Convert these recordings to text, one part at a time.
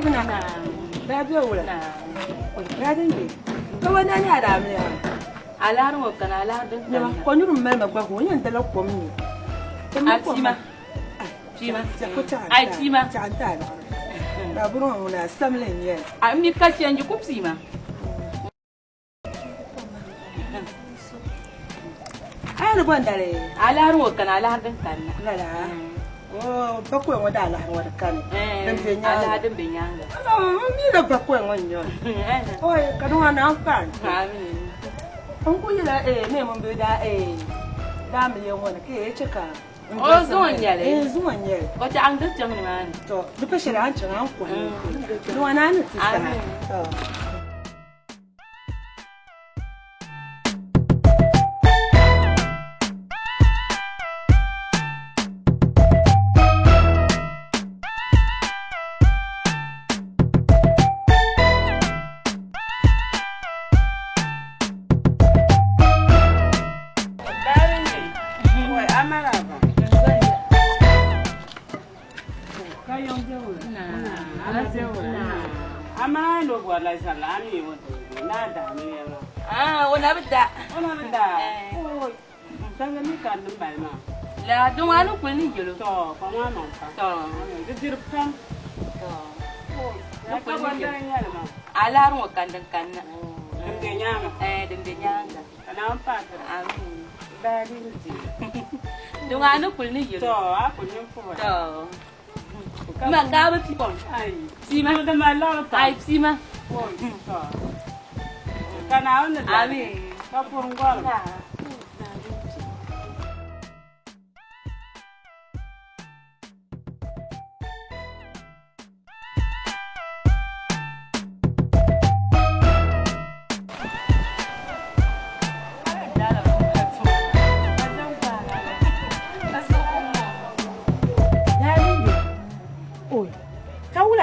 bina da biyo wala ya dinge ko wani ne ada mi ya ala ro kana ala din ko nyurum mel ma gba ko nyen tele ko mi Atima. Ai tima. Da buru na samlen ye. A mi ka ci anji kupsima. Ai ro bandare. Ala ro kana ala din kana. Lala. Oh, bakwe mo da ala wa kan. Dan be nya. Ala din be nya. Mi da bakwe mo nyo. Oi, kanu na kan. Amin. An ku yi da ne mun be da da miliyan wani ke cika. Oh, zuwan yare. Zuwan yare. Wata an dukkan ne ma ne. To, duka shari'an cin an ku. Ruwa na ne tsaka. To. Ama lo wala salami na da ni ya. Wala bidda. Ona da. Oh. Sanga ni kan dum bai ma. La don anu ko ni jelo. To, ko ma ma fa. To. Dir pam. To. Oh. Ya ka wanda ya ma. Ala ro kandan kanna. Dum de nyama. Dum de nyanga. Kana am pa. Amin. Da di ji. Don anu ko ni jelo. To, a ko ni fu. To. Ma ga ba ti bon. Ai. Sima da ma la pa. Ai sima. Oh. To. Kana on da. Amin. Ka furun gwala.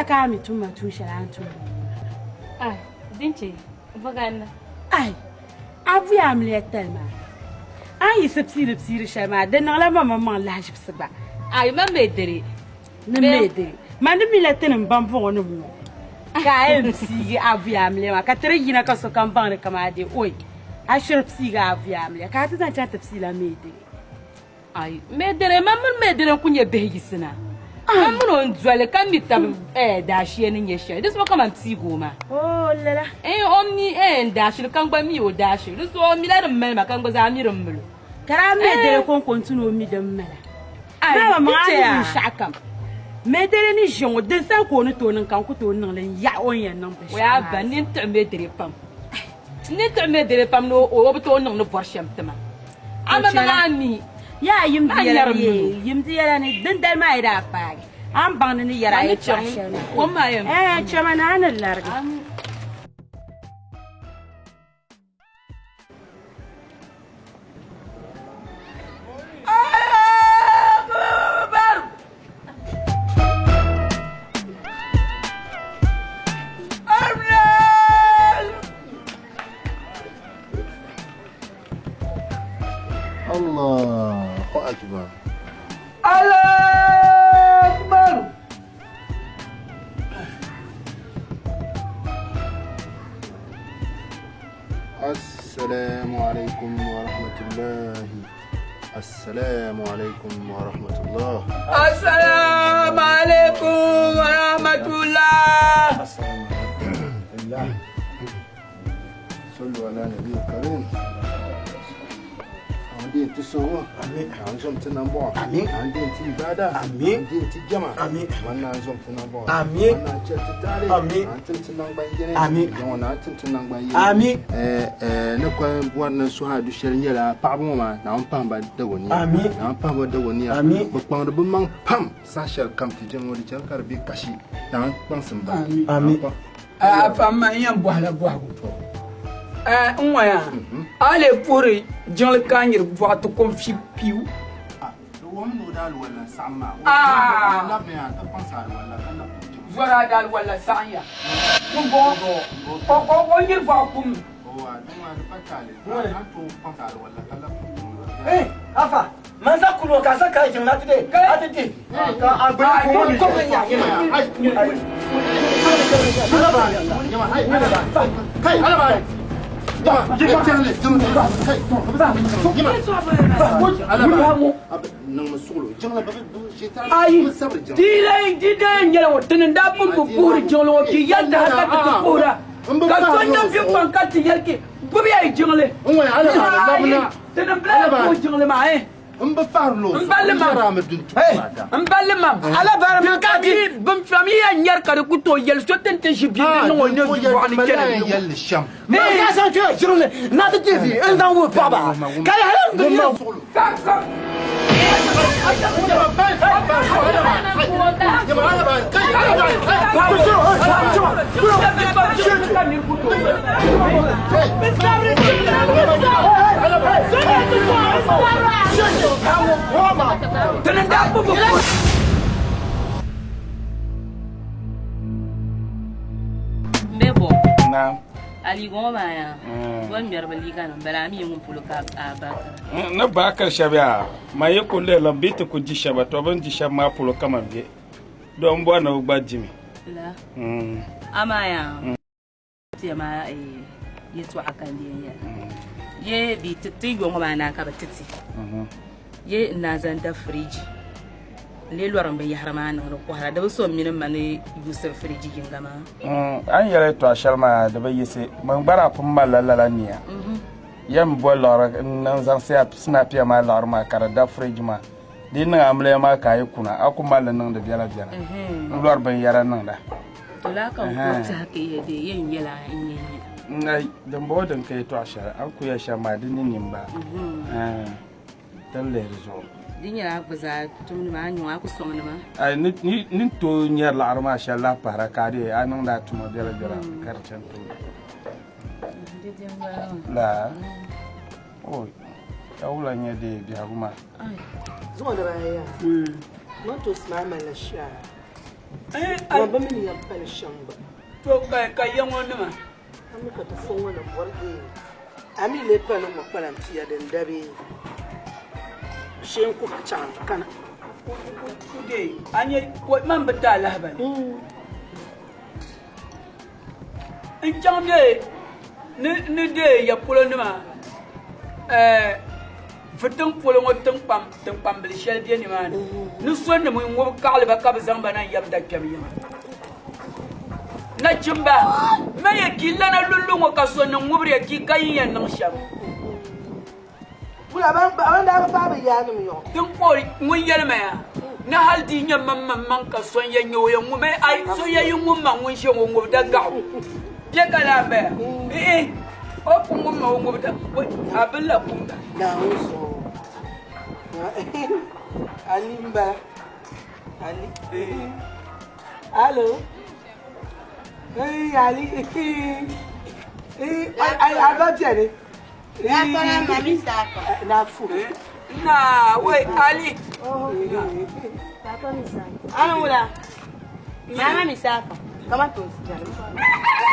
Ka mi tuma tushe an tuma. Ai, dince, baganna. Ai, abu ya amle telma. An yi sipsiri shama da na la mama la jibsba. Ai, ma medere. Ni medere. Ma ni mi letin ban fo no mu. Ka em si abu ya amle ma ka tere yina ka so kan ban kama de oi. A shirpsi ga abu ya amle. Ka ta zan ta tafsi la medere. Ai, medere ma mun medere kunye behisina. Mun on zwale kan mi tab dashi ne nyesha. This what come and see goma. Oh lala. Omni dashi kan gba mi o dashi. This what mi la de mel ma kan gba za mi rumlu. Kara medere kon kontinu mi de mela. Ai, ma ni shakam. Medere ni jongo de san ko ni to nin kan ku to nin len ya on yan nan be. Wa ba ni to medere pam. Ni to medere pam no o to nin no borshem tama. Ama ma ni ya yim diyara ni din dal mai da fari an ban ni yara ya tashi o ma yam chama na nan larga الله أكبر الله أكبر السلام عليكم ورحمة الله السلام عليكم ورحمة الله السلام عليكم ورحمة الله صلوا على نبي الكريم عندي تسوى عندهم تنبع عندي تيبادة عندي تجمع وانا عندهم تنبع وانا تشتتالي عندهم تنبع جنين وانا تنبع جنين نكون بوانا سوها دوشرين يلا بعضهما نعم بام بدوني نعم بام بدوني بقام ربما بام ساشل كم تجمع رجال كربي كشي نعم بام سنبا أفهم ينبوه لبوه Nwa ale puri jol kanyer voatu konfi piu Zora dal wala sanya Mbo ko ngir va kum Afa manza kulo ka saka jin na tude atete ka agbe ko ni ala bara ma ka di bam famille ñar ka ku to yel so tente jibi no no wa ni kene yel sham Mais il y a ça, tu es sur le. N'a de TV, un dans vos papa. Quand il y a un Mais bon. Naam. Ali goma ya. Wan biyar balika nan bala mi yin fulu ka abaka. Na bakar shabya ma ye ko le lambite ko ji shaba to ban ji shaba pulo kama be. Don bo na ugba jimi. La. Ama ya. Ti ma ye to akan dia ya. Ye bi titi goma na ka ba titi. Ye na zan da fridge. Le loran be yahrama na ko hala da so min mane yusuf fridge gingama. An yare to shalma da bai yese man bara fun malala niya. Yam bo lor nan zan sai snap ya ma lor ma kara da fridge ma. Din na amle ma kai kuna aku malan nan da biala biala. Lor ban yara nan da. To la kan ko ta ke yede yin yela yin ngai dan bo dan kai to shara an ku ya shama din nin ba. Dan le zo. Dinya ku za tum ma nyu aku so ma ai ni to nyar la arma sha Allah para kare anan da tuma bela bela karchan to la oh ya wula nya de bi haguma zuwa da baya not to smile my lasha ba ba mini yan fal shamba to ka yan wani ma amma ka tafon wannan warde ami le pa no mo palantia den dabe shen ku can kana kude anya ko man bata lahban in jambe ni de ya pulo nima fitin pulo ngotin pam bil shel bi ni man ni son ni mun wo kale ba ka bazan bana yam da kyam yam na jimba me ya kilana lullu ngo ka son ni ngubre ki kayin nan sham bula ban da ba ba ya ni yo tin ko mun yelma ya na haldi nyam man ka son ya nyo ya ngume ai so ya yin ngumma ngun she ngo da ga je kala be o kungu ma ngo da abilla kunga da so ali mba ali allo ali ai abatiane ya para mami sako na fu na we ali papa mi sako ana wala mama mi sako kama to sijana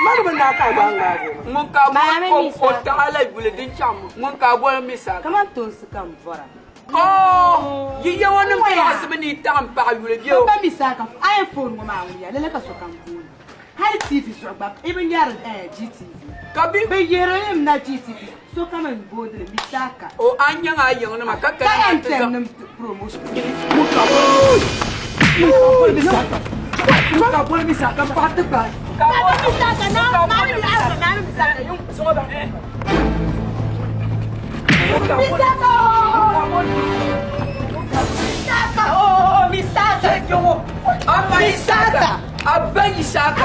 manu banda ka banga mun ka ko ta ala bule din cham mun ka bo mi sa kama to su kan fora oh yi ya wani mai asibini ta am pa yule biyo papa mi sako iphone mo ma wuya lele ka so kan ko har tv so ba ibn yar gtv kabi be yere na gtv so kama ngode mi saka o anya ga yin na makaka na ta promotion mun ka bo mi saka ka bo mi saka pa ta ba papa mi saka na mami mi saka yung so ba Misaka! Oh, Misaka! Misaka! Abang Misaka!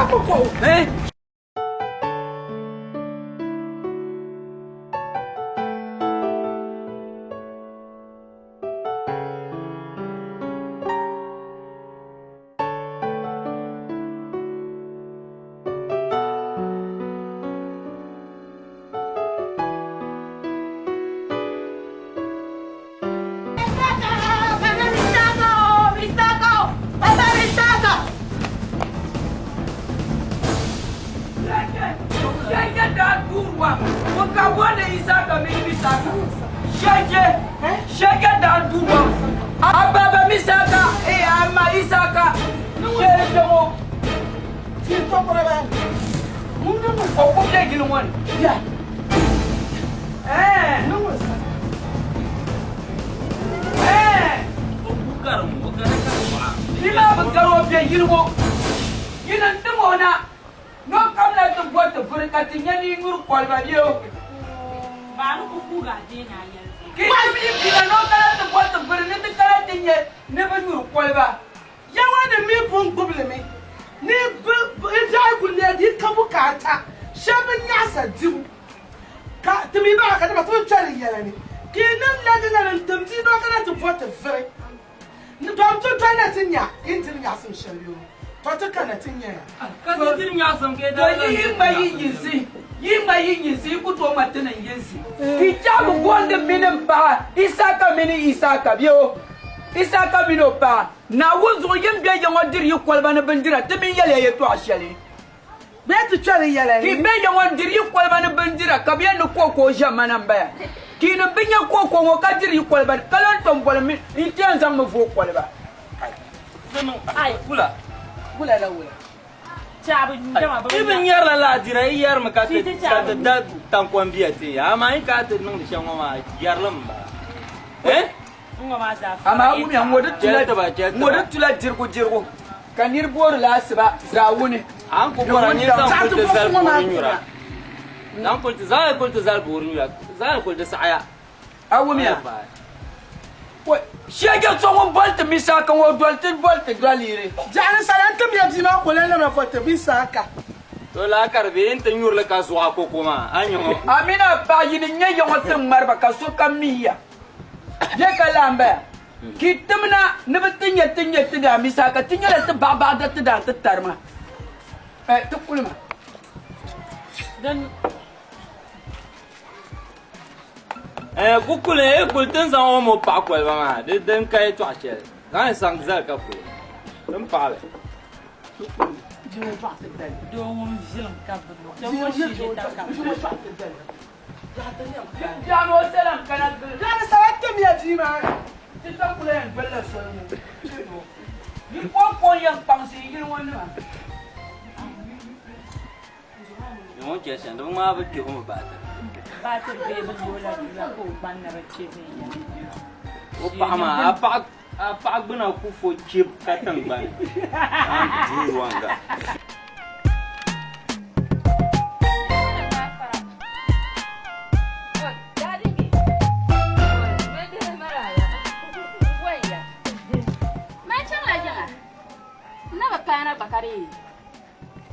Shege dan duwa ababa misaka ama isaka shege mo Isaka mino pa na wuzo yimbe yango diri kwalba na bandira temi yele yeto ashali betu chali yele ki be yango diri kwalba na bandira kabiya no koko jamana mbaya ki no binya koko ngo ka diri kwalba kalan tombole mi itian zam vo kwalba ai kula la wula chabu ndama ba ibn yar la dira yar makate da tankwan biyati ama in ka ta nung shango ma yar lamba ama wumi an wada tula jirgo kan nir bor la siba zawune an ko bora ni san ko zal borunyura dan ko zal borunyura zal ko da saya awumi ya shege songo bolte misaka wo dolte bolte dalire jana salan tam ya jima ko lele na fote bisaka to la karbe inta nyur la ka zuwa ko kuma anyo amina ba yini nyayo ngotin marba ka so kamiya je kalamba kitamna nabatinya tinya misaka tinya la baba da tada tarma tukulma dan kukule kulten san o mo pa ko ba ma de den kai to ache ga sang za ka ku dan pa le do mo jilam ka do do mo shi ta ka jano selam kana jana sawatte mi ajima titakule en bella solo ni ko yang pangsi yin wona yo je san do ma ba ki ho ba ba ta be ba yola la ko ban na race be ya o pa ma apa gbona ku fo chip katang ba an du wanga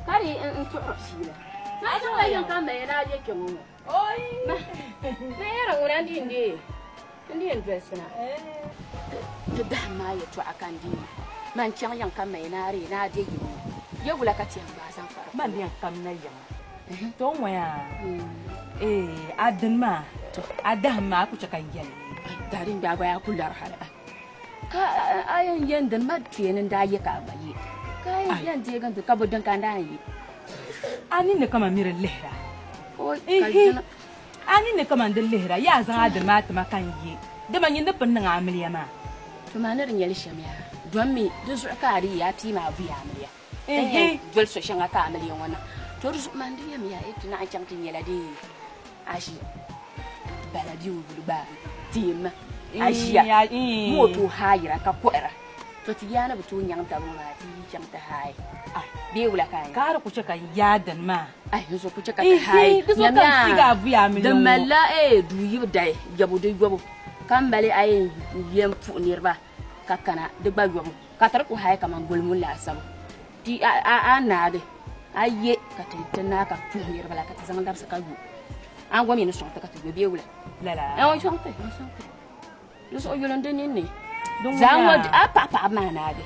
kari in tu'ro shila na so la yan kan me na je kemu oi me yara ngura ndi en dress na to da ma ya to akan di man chan yan kan me na re na je yi ye wula ka tiyan ba san fara man yan kan na yan to waya adin ma to adah ma ku cakan yan darin da ya kullar hala ka ayan yan dan ma tiyenin da ya ka bayi kai yan je gan ka bodon kan da yi ani ne kama mira lehra o ani ne kama da lehra ya zan adin ma ta makan yi da man yin da fannin amiliya ma to manar yel shamiya don me duk su ka ri ya ti ma biya amiliya dole so shan aka amiliya wannan to su man da yam ya ita na can tin yela di ashi baladi ulba tim ashiya moto hayira ka kwera to ti yana butu nyang ta ma ti chang ta hai be wula kai kar ku cika yadan ma so ku cika ta hai nyamya tiga buya mi da malla du yi dai jabu de gobo kan bale ay yem fu nirba kakana de ba gobo ka tar ku hai kaman gulmul la sam ti a na de aye ka tinna ka fu nirba la ka ta zan dar saka gu an gomi ni son ta ka tu be wula la on son ta lu so yolande ni zango apa mana de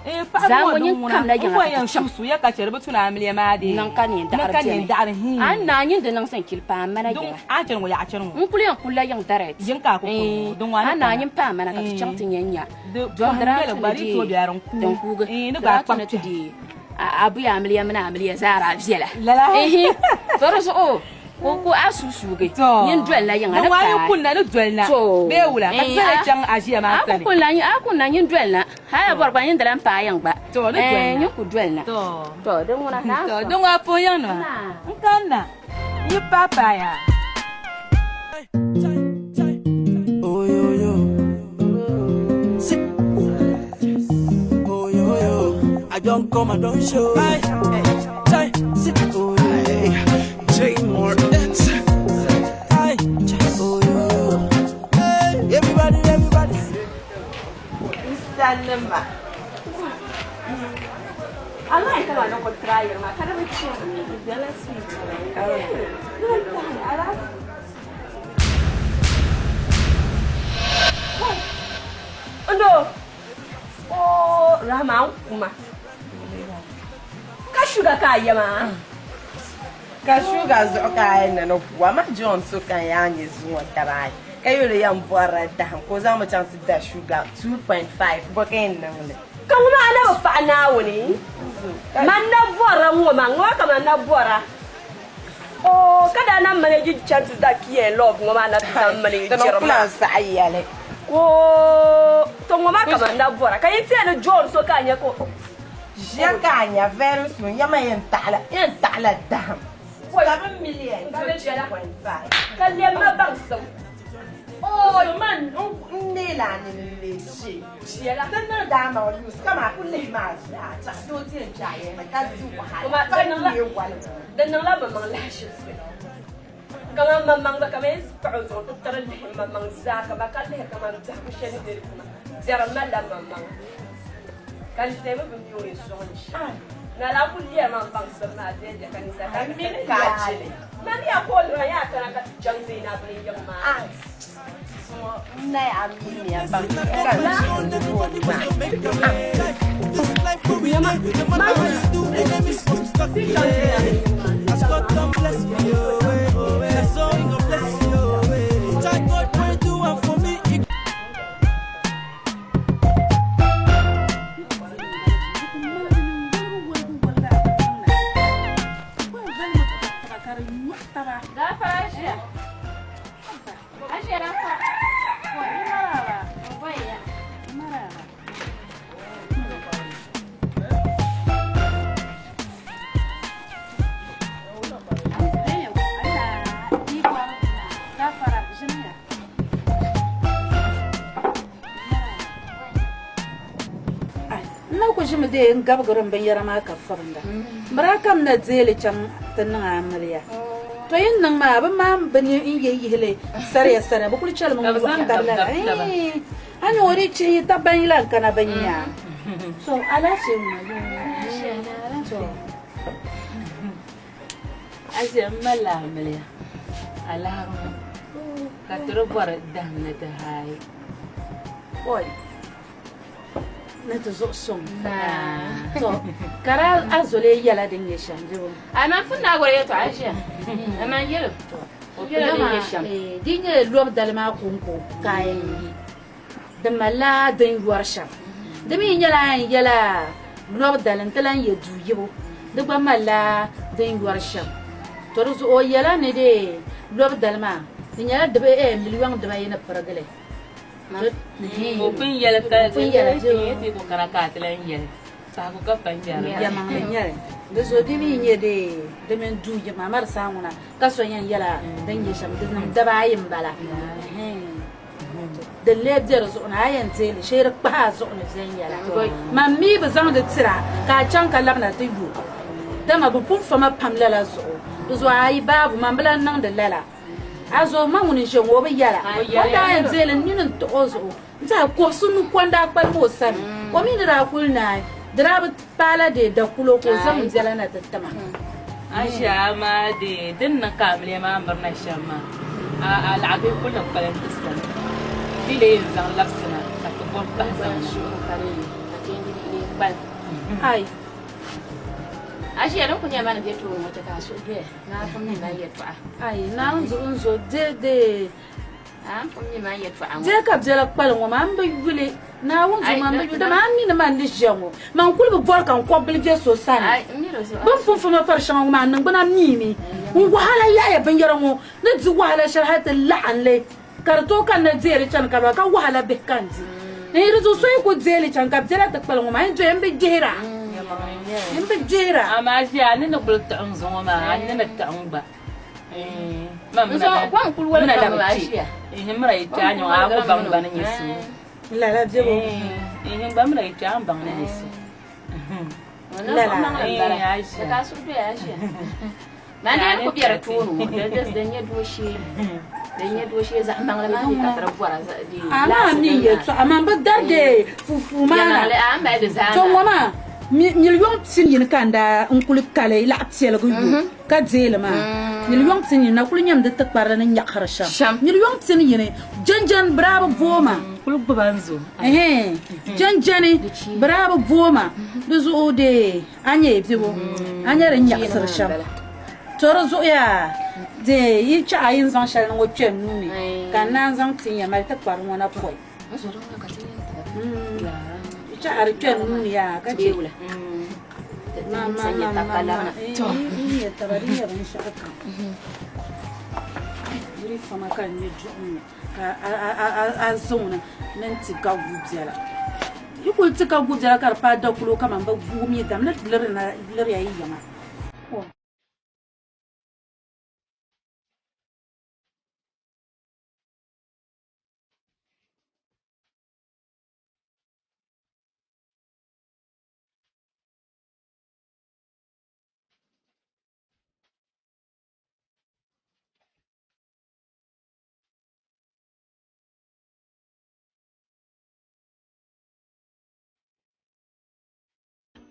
zango nyin kam na janga su ya ka cerbe tuna amiliya ma de nan kan yin dar hin an na yin de nan san kilpa mana janga a cerwo ya cerwo un kulen yan dare yin ka ko don wani an na yin pa mana ka chantin yanya don dara la bari to biaran ku don ku ga ni ga pa ti abu ya amiliya mana amiliya zara jela la to so ko asusu ge yin dwel la yang ada wani kunna no dwel na be wula ka sai can ajiya ma sani akun na yin dwel na Haya borba yin dalam pa yang ba. To ne nyu ku dwel na. To don wona na. To don wa po yang no. Nkanna. Yi papa ya. Oh yo yo. Oh yo yo. I don't come, I don't show. Sit. Oh hey. J Mortens. Oh yo yo. Hey, everybody. Sanma. Allah ya kama na ko trier ma kada ba ci dala sweet. Ando. Oh, Rahman kuma. Ka shuga ka yama. Ka shuga zo ka na no kuwa ma John so kan ya anye zuwa tarai. Kayo le yan bora da ko za mu chance da sugar 2.5 ba kayin nan ne kan ma ana ba fa na woni man na bora ngo ma ngo ka man na bora o kada nan mane ji chance da kiye love ngo ma na ta mane ji da na sa ayale ko to ngo ma ka man na bora kayi ti na John so ka nya ko ya ka nya very soon ya ma yan tala da 7 million 2.5 kan le ma bang so oh man ne la ne shi la dan na da ma use kama ku le ma sa ta do tin ja ye ma ta zu wa ha kuma dan la ma la shi kama mamang ba kami pauzo to taral mamang za ka ba ka le kama za ku sheni de kuma zara mala mamang kan se ba bi yo so ni na la ku le ma bang sa ma de kan sa kan mi ka chile man ya ko ra ya kana ka janzi na bli yang ma Nay amini ya bang. de ngab garan ban yara ma ka farnda marakam na zele cham tan amaliya to yin nan ma ban ma ban yin yi hele sare sare ba kul chal mun ban dabla ani wori ci taban ilan kana banya so ala ce mu so azam mala amaliya ala ka tro bor dan na da hay boy na ta zo son to kara azole yala din ya shanje bo ana funna gore to ajiya amma yelo to yelo din ya sham dinye lob dalma kunko kayan yi da mala din warsham da min yala lob dalan talan ya duyibo da ba mala din warsham to ruzu o yala ne de lob dalma din yala da ba miliyan da ba yana faragale Mungkin ya lepas itu tu kerana kata lain ya, saya bukan panjang. Ya mangnya, dosa demi ini de men du je mamar sanguna, kaso yang yala dan je sam dan dabayim bala. De leder zo na ayan tel sher pa zo na zen yala. Mami bezang de tira ka chan ka labna tibu. Dama bu pum fama pamla la zo. Dozo ai babu mambala nang de lala. Azo mangunin shan wo ba yala wanda yan zelen ninin to ozo nta ko sunu kwanda kwal mo san ko min ra kulna drab pala de da kulo ko zam zela na tattama asha ma de din na kamle ma barna shama al abi kullu qalan tistan dile zan lafsana ta ko ba zan shu kare akendi ni bal ai Ashi yaron kunya bana je to wata kaso be na kun na yetfa ai na unzo de kun ni ma yetfa je ka je la pal ngo ma mbe gule na unzo ma mbe da ma ni na man de jango man kul bu bor kan ko bil je so san ban fun fun ma far shan ma nan bana ni mi wahala ya ban yaron ngo na ji wahala sharhat la'an le karto kan na je ri can ka ba ka wahala be kanji ne rizo so ko zele chan ka zela ta kpal ngoma njo embe jera ama ja ne na bulta an zo ma ne na ta an ba mam na kwan kul wala na ma ashiya mra ita nyo a ko bang ba na nyesu la jebo ba mra ita an bang na nyesu la ashiya ka su do ashiya mane ko biara tunu da nya doshi za bang la ma ka tara bora di ama mi ye to ama ba darde fufu ma la amba de za to ngoma million tin yin kanda unkul kale la tiel go yu ka zele ma million tin yin na kul nyam de takbar na nyak harsham million tin yin janjan bravo voma kul banzo janjani bravo voma duzu de anye bibo anye ren nyak harsham toro zo ya de yi cha ayin zan shal ngo pem nuni kan nan zan tin ya mal takbar ngona poi cha ari pem nuni ya ka ce mama to ni ya tabari ya ban shaka yuri fama kan ne jumma a zona nan ti ga gujala yikul ti ga gujala kar pa da kulo kama ba gumi dam na lir ya yi yama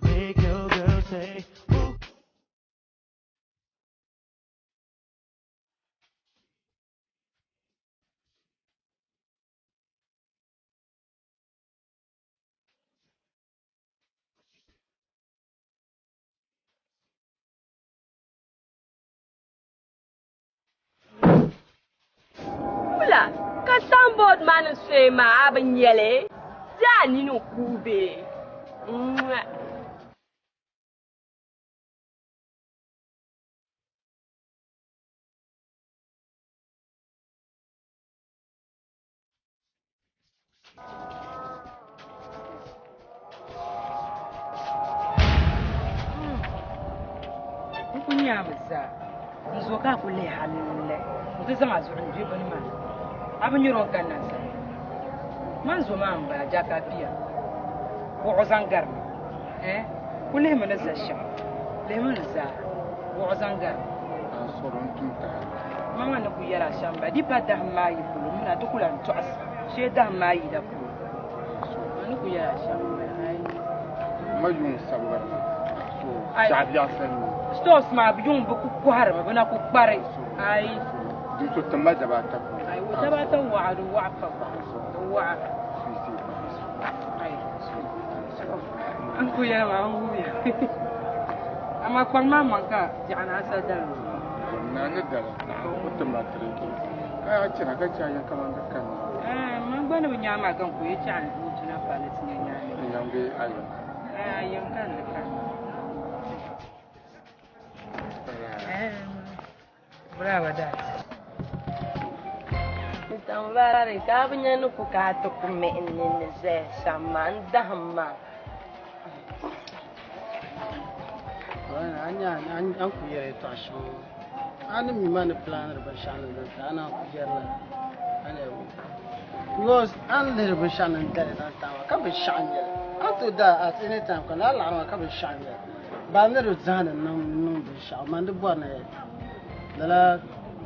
Make your girl say, ooh. Ula, ka sambod man se ma abanyele. Jani no kube. kunya masa nzo ka kule halle mutu zama zuwa nje bani ma abin yiro kan nan sa man zo ma ba jaka fiya ko zangar kule mun zasha le mun za ko zangar soron tunta mama na ku yara shamba di pa da mai kulu muna to kula to as she da mai da ku an ku yara shamba ai majun sabar so shabiya san stores ma biyun bu ku harba bana ku bare ai to tamba da ba ta ai wata ba ta wa'adu wa'fa wa'a ai an ku yara ma an huya amma kwan ma manka jana sadar na ne da ko tamba tare kai a cira ga cayan kaman da kan man gbana bu nyama kan ku yace an hutu na palestina nyama nyambe ayo ayan kan da kan brava da então varare ka bunya no ku ka to ku me ne ze samanda hamma anya an ku yare to shi an mi man planer ba shan da ana ku yare ana because an le ba shan da ta ka ba shan ya an to da at any time kan la la ka ba shan ya ba ne ro zana nan ba shan man da ba ne la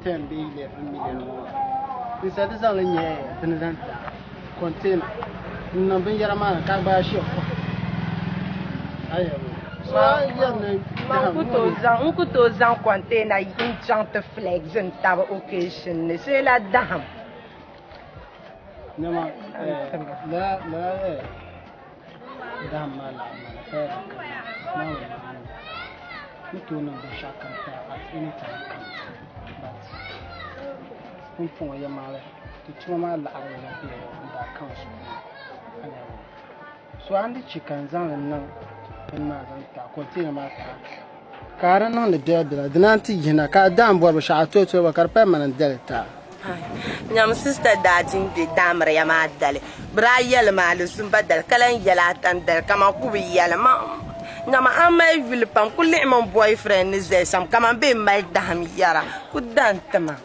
10 billion million ni sa da zan nye tin zan ta container nan bin yara ma ka ba shi ayo so ya ne Unkuto zan container in chante flex en taba occasion ne c'est la dame. Nama la dame la fer. Nama mutu na ba shaka ta at any time. But kun ya mala to tuma ma la ara ya bi da kan su. So andi chicken zan nan ma zan ta container ma ta karan nan da da nanti yina ka dan bo ba sha to ba karpa man delta Nyam sister dating de damre ya ma dale. Bra yel ma lu sumba dal kalan yela tan dal kama ku bi yela ma. Nyama amay vil pam ku le mon boyfriend ni ze sam kama be mai dam yara ku dan tama.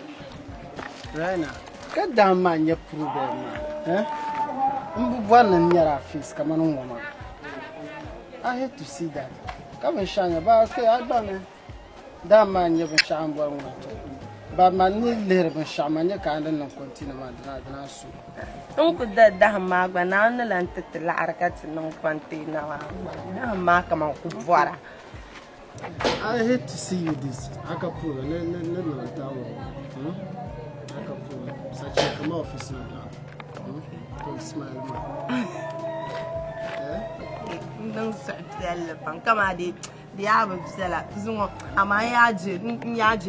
Raina, ka dam ma nya problem eh? Mbu bwana nyara fix kama no ngoma. I hate to see that. Come and shine ba okay adbane. Dam ma nya ben sham bo ngoma. Ba man ni lere ben sham nya ka andan nan continue ma dana su. Ku da ma gba na na lan titla arkat non continue wa. Da ma kama ku bora. I hate to see you this. Akapura, no tawo. Akapura. Such a come office now. Don't smile, man. Don't sell pan kama di aba bisela. Zungo ama yaje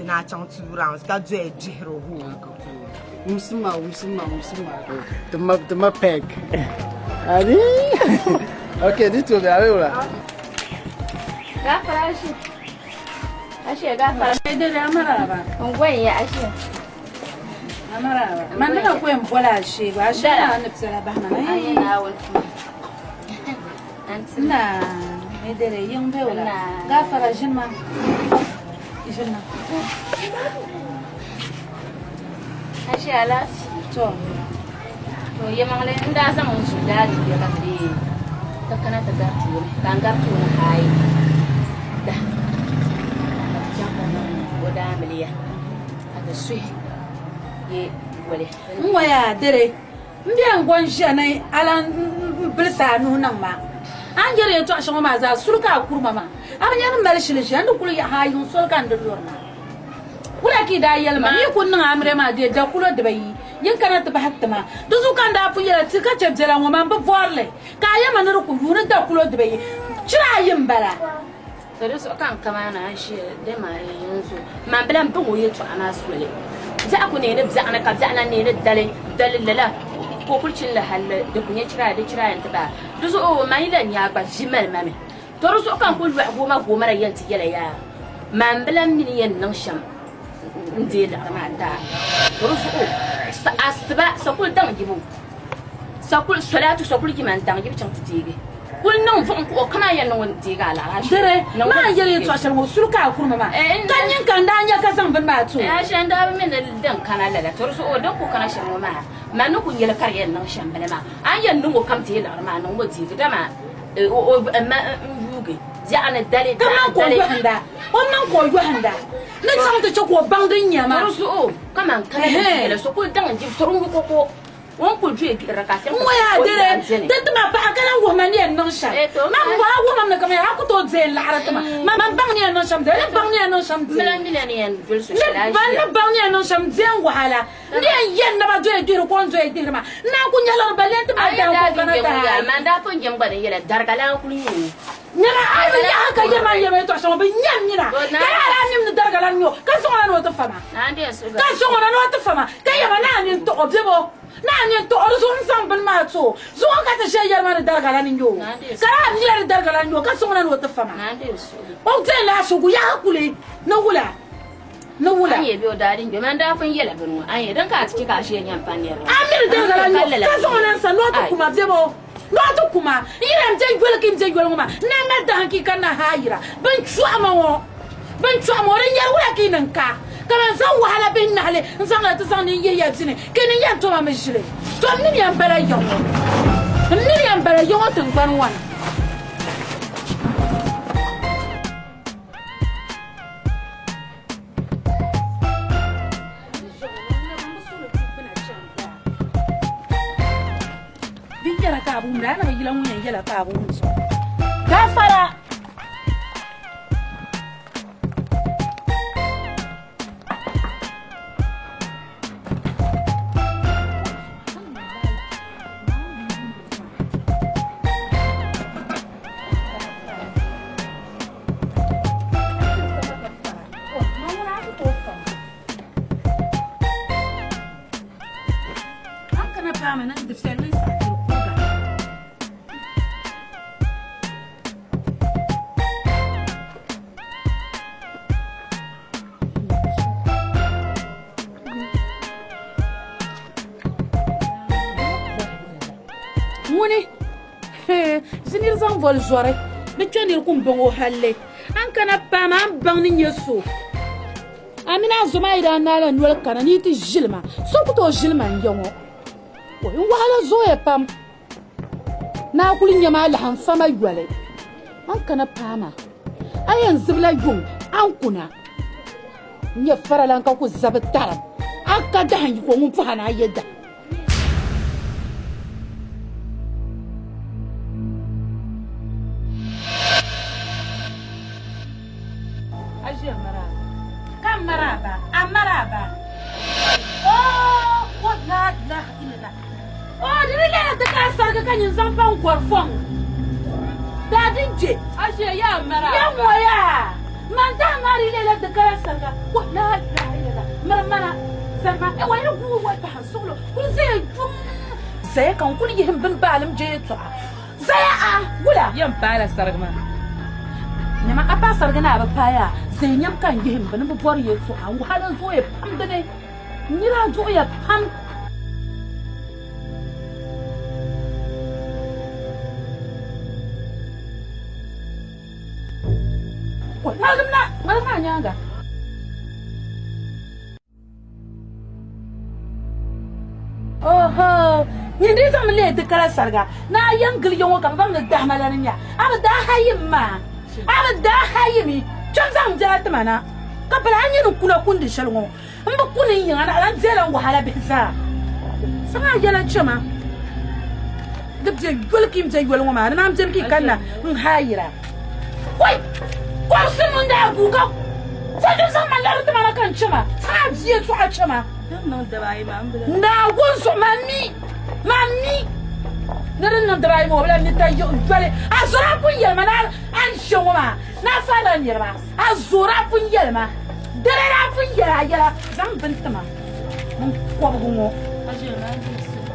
na chang 2 rounds ka do ejiro hu. Musima. The ma peg. Adi. Okay, this will be away. Gafara shi. Ashe gafara. Da amaraba. Ungwen ya ashe. Amaraba. Man da ko en bola shi ba shi na nafsara ba mana. Ai na wal. Na medere yung be wala. Gafara jinma. Jinna. Ashe ala. To yemangle nda sa mun su da ya ka di. Ta kana ta gartu kan gartu na hai. Da wada miliya aga sui ye wale waya dere mbian gwansha nai alan bilsa nu nan ma an jere to ashan ma za surka kurma ma an yan malshil shi an kulu ya hayun sulkan da lorna kula ki da yalma ni kun nan amre ma de da kulo da bayi yin kana ta bahatta ma duzu kan da fu yara tika cebjela ngoma ba vorle ka yama na ku yuna da kulo da bayi cira yin bala There is a can come on, I share them. My blam to you to an ass really. Zakunina, Zanaka, needed Dalila, Populchin the Hall, the Punya, the Chira and Taba. Those all my then ya, but she mel mammy. Those who can put woman a yet yellow. Man blam million no sham. Indeed, Amanda. Those all as the back so put down you. So put Sola to supplement down you chance to dig. Well, no, come I know when Tigala. Dere, my yellow treasure will surka kurma. Can you can danya Kazan Batu? I shan't have a minute, then can I let it or don't cook on a shamama. Manu could yell a carrier no shampana. I know come to yell a man on what Tigama or a man Rugi. Jana Daddy, come on, call your hand. One man call your hand. Let's have the chocolate bounding Yama. Come on, come here, so put down and give Torongo. One could drink a racassin. Where did it? That my back and woman and no sham. Mamma, woman, come here. I could all say Laratama. Mamma Bunny and no sham, the Bunny and no sham, Millennium, Bunny and no sham, Zen Wahala. Yen never do a deal one to a deal. Now, could yellow ballet I don't Manda for young body yet, Dargalan. Never I will Yama to some Yamina. I am the Dargalan, Casson with the farmer. Casson and the farmer. Kayamanan to observe. Nani to orzo samban matso so ka ta shayar ma da dargalan yo kara ni da dargalan yo ka sona no ta fama o te la so ku ya hakule no wula an yebi o dadin be man da fun yela banu an yi dan ka ciki ka shi yan faniyar amir dargalan yo ka sona sa no ta kuma zebo no ta kuma iram je gwel kim je gwel ma na na da hakika na hayira ban chuama ran yar wula kinan ka كمان سووا على بيننا عليه نصنع تصنع يجي بسنة كنا ينتوا ما مشلي توني يوم بلا يوم مني يوم بلا يوم تنقلون بيجي كابون لا أنا بيجي لهم يجي كابون كفرة wani zinir zan vol zore be chonir kum bongo halle an kana pama an bangni yeso amina zuma ida nala nwel kana ni ti jilma so kuto jilma nyongo o in wala zo e pam na kulin nyama la han fama yole an kana pama ayan zibla yung an kuna nya faralan ka ku zabtara aka da hanyi ko mun fa na yedda Maraba, amaraba. Oh, what la ilaha. Oh, did you get the castle can you some pound for fun? That did I say, yeah, Maraba. Yeah, Madame, I let the castle. What la ilaha. Mamma, Sama, and when you grew what solo, who say, say, can put him been balm jet. Say, Wula, young palace, Sargman. Nema apa sargana ba paya sai nyam kan gihim ban bu bor yeso an wahalan zo ya pam da ne nira zo ya pam ko na nyanga oho nyindi zamle de kala sarga na yangil yongo kan bam da dahmala nya aba da hayimma aba da hayimi chonzang jata mana kapala anyi kula kundi shalongo mba kuni yanga ala zela ngo hala biza sama yala chama gabje golkim je golongo ma nam jem ki kanna hayira wai kwasu munda guga sai sama laru tamana kan chama sama jiye su a chama no da bai ma na gonso mami narin nan drai mo bla ni tay jole azura pun yelma na an shoma na fala nirma azura pun yelma dere pun yela zam bintama mun ko bugo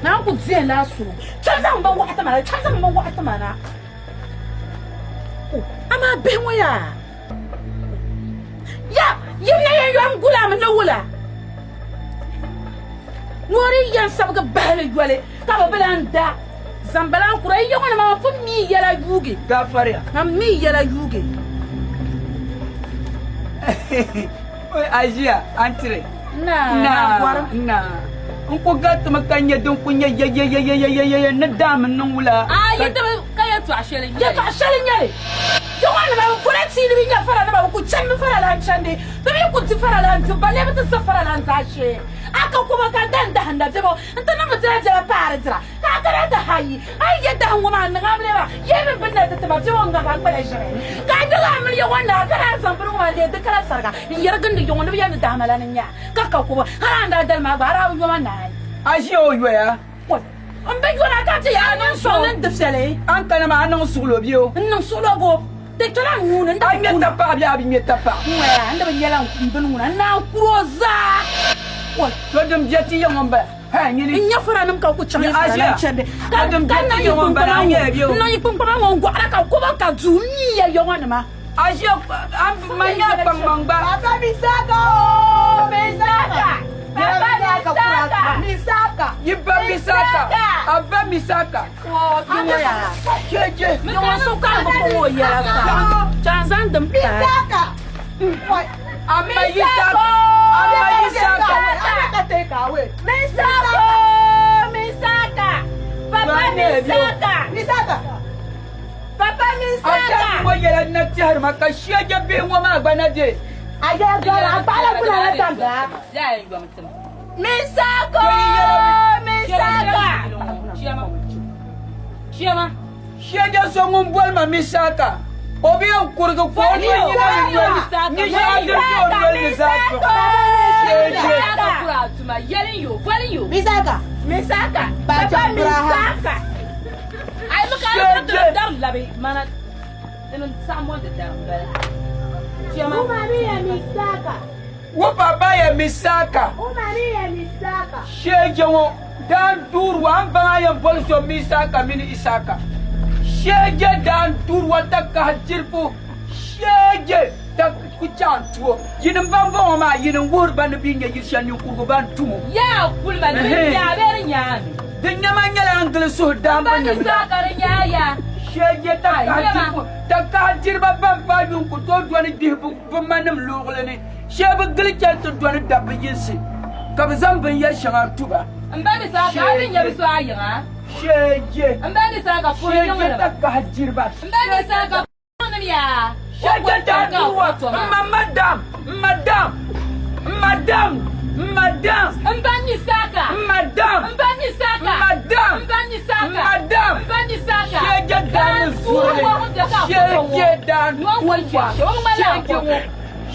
na ku zien la su chazam ba wa tamana ama benwo ya yam gula mun wula nori yan sabga bale jole ka ba belanda zambalan kura yongo na ma fu mi yala yuge gafaria na mi yala yuge oi ajia antre na unko gat makanya don kunya ye na dam nan wula yadda kaya to ashele nyale yongo na ma fu rat sini bi nya fara na ba ku chan mi fara lan chande to bi ku ti fara lan to bale ba ta fara lan ta she aka kuma ka dan da handa jabo anta na ma jara para jira ka kara da hayi ai yadda han wama na ngamle ba yebe binna ta ta ba jabo nga ba kwala shire ka da ngamle ya wanda kara san buru ma de kala sarga yar ganda yongo na biya da hamala nya ka kuma haranda dal ma ba rawu yoma na ashi o yoya what an be gona ka ta ya nan so nan dafsale an kana ma nan sulo biyo nan sulo go de tala nguna nda ai meta pa biya bi meta pa wa anda ban yala bin nguna na kuroza what to dum jeti yongomba ha nyini nya fara nam ka ku chama asia chende ka dum jeti yongomba na ye biyo na yi pum pum ngo ara ka ko ba ka zuni ya yongona ma asia am manya pangmangba Papa Misaka Misaka Yiba Misaka Aba Misaka ya Jeje no so ka ko ya ka chanzan dum Misaka Amma Yisaka take away Misaka Papa Misaka Papa Aja mo yela na tihar maka sheje be mo ma gbanaje Aja gara bala kula na tanga ya yi ba mutum Misaka Chiama sheje so ngum bol ma Misaka obi on kurgo ko ni ni sheje so bol Misaka sheje kura tuma yelling you Misaka Papa Misaka I look at the down labi mana then someone the down Chiama Maria Misaka wo baba ya Misaka Maria Misaka sheje wo dan dur wa ba ya bol so Misaka mini Isaka sheje dan dur wa takka hajirpu sheje tak kuchan tuo yinin bambo ma yinin wur ban bi nge yishan yu kurgo ban tumo ya kulma ni ya bere nyami Dinya manyala angel suhdam Bani sakarinya ya. Shege ta jirba bamba dun ku to dwani dibu bumanam lugulene. Shebe gilcha to dwani dabiyisi. Kabzambin ya shanga tuba. Mbani saka abin ya biso ayira. Shege. Mbani saka fo yong Shege ta jirba. Mbani saka fo ya. Shege ta duwa. Madam. Mbani saka. Madam. Shege dan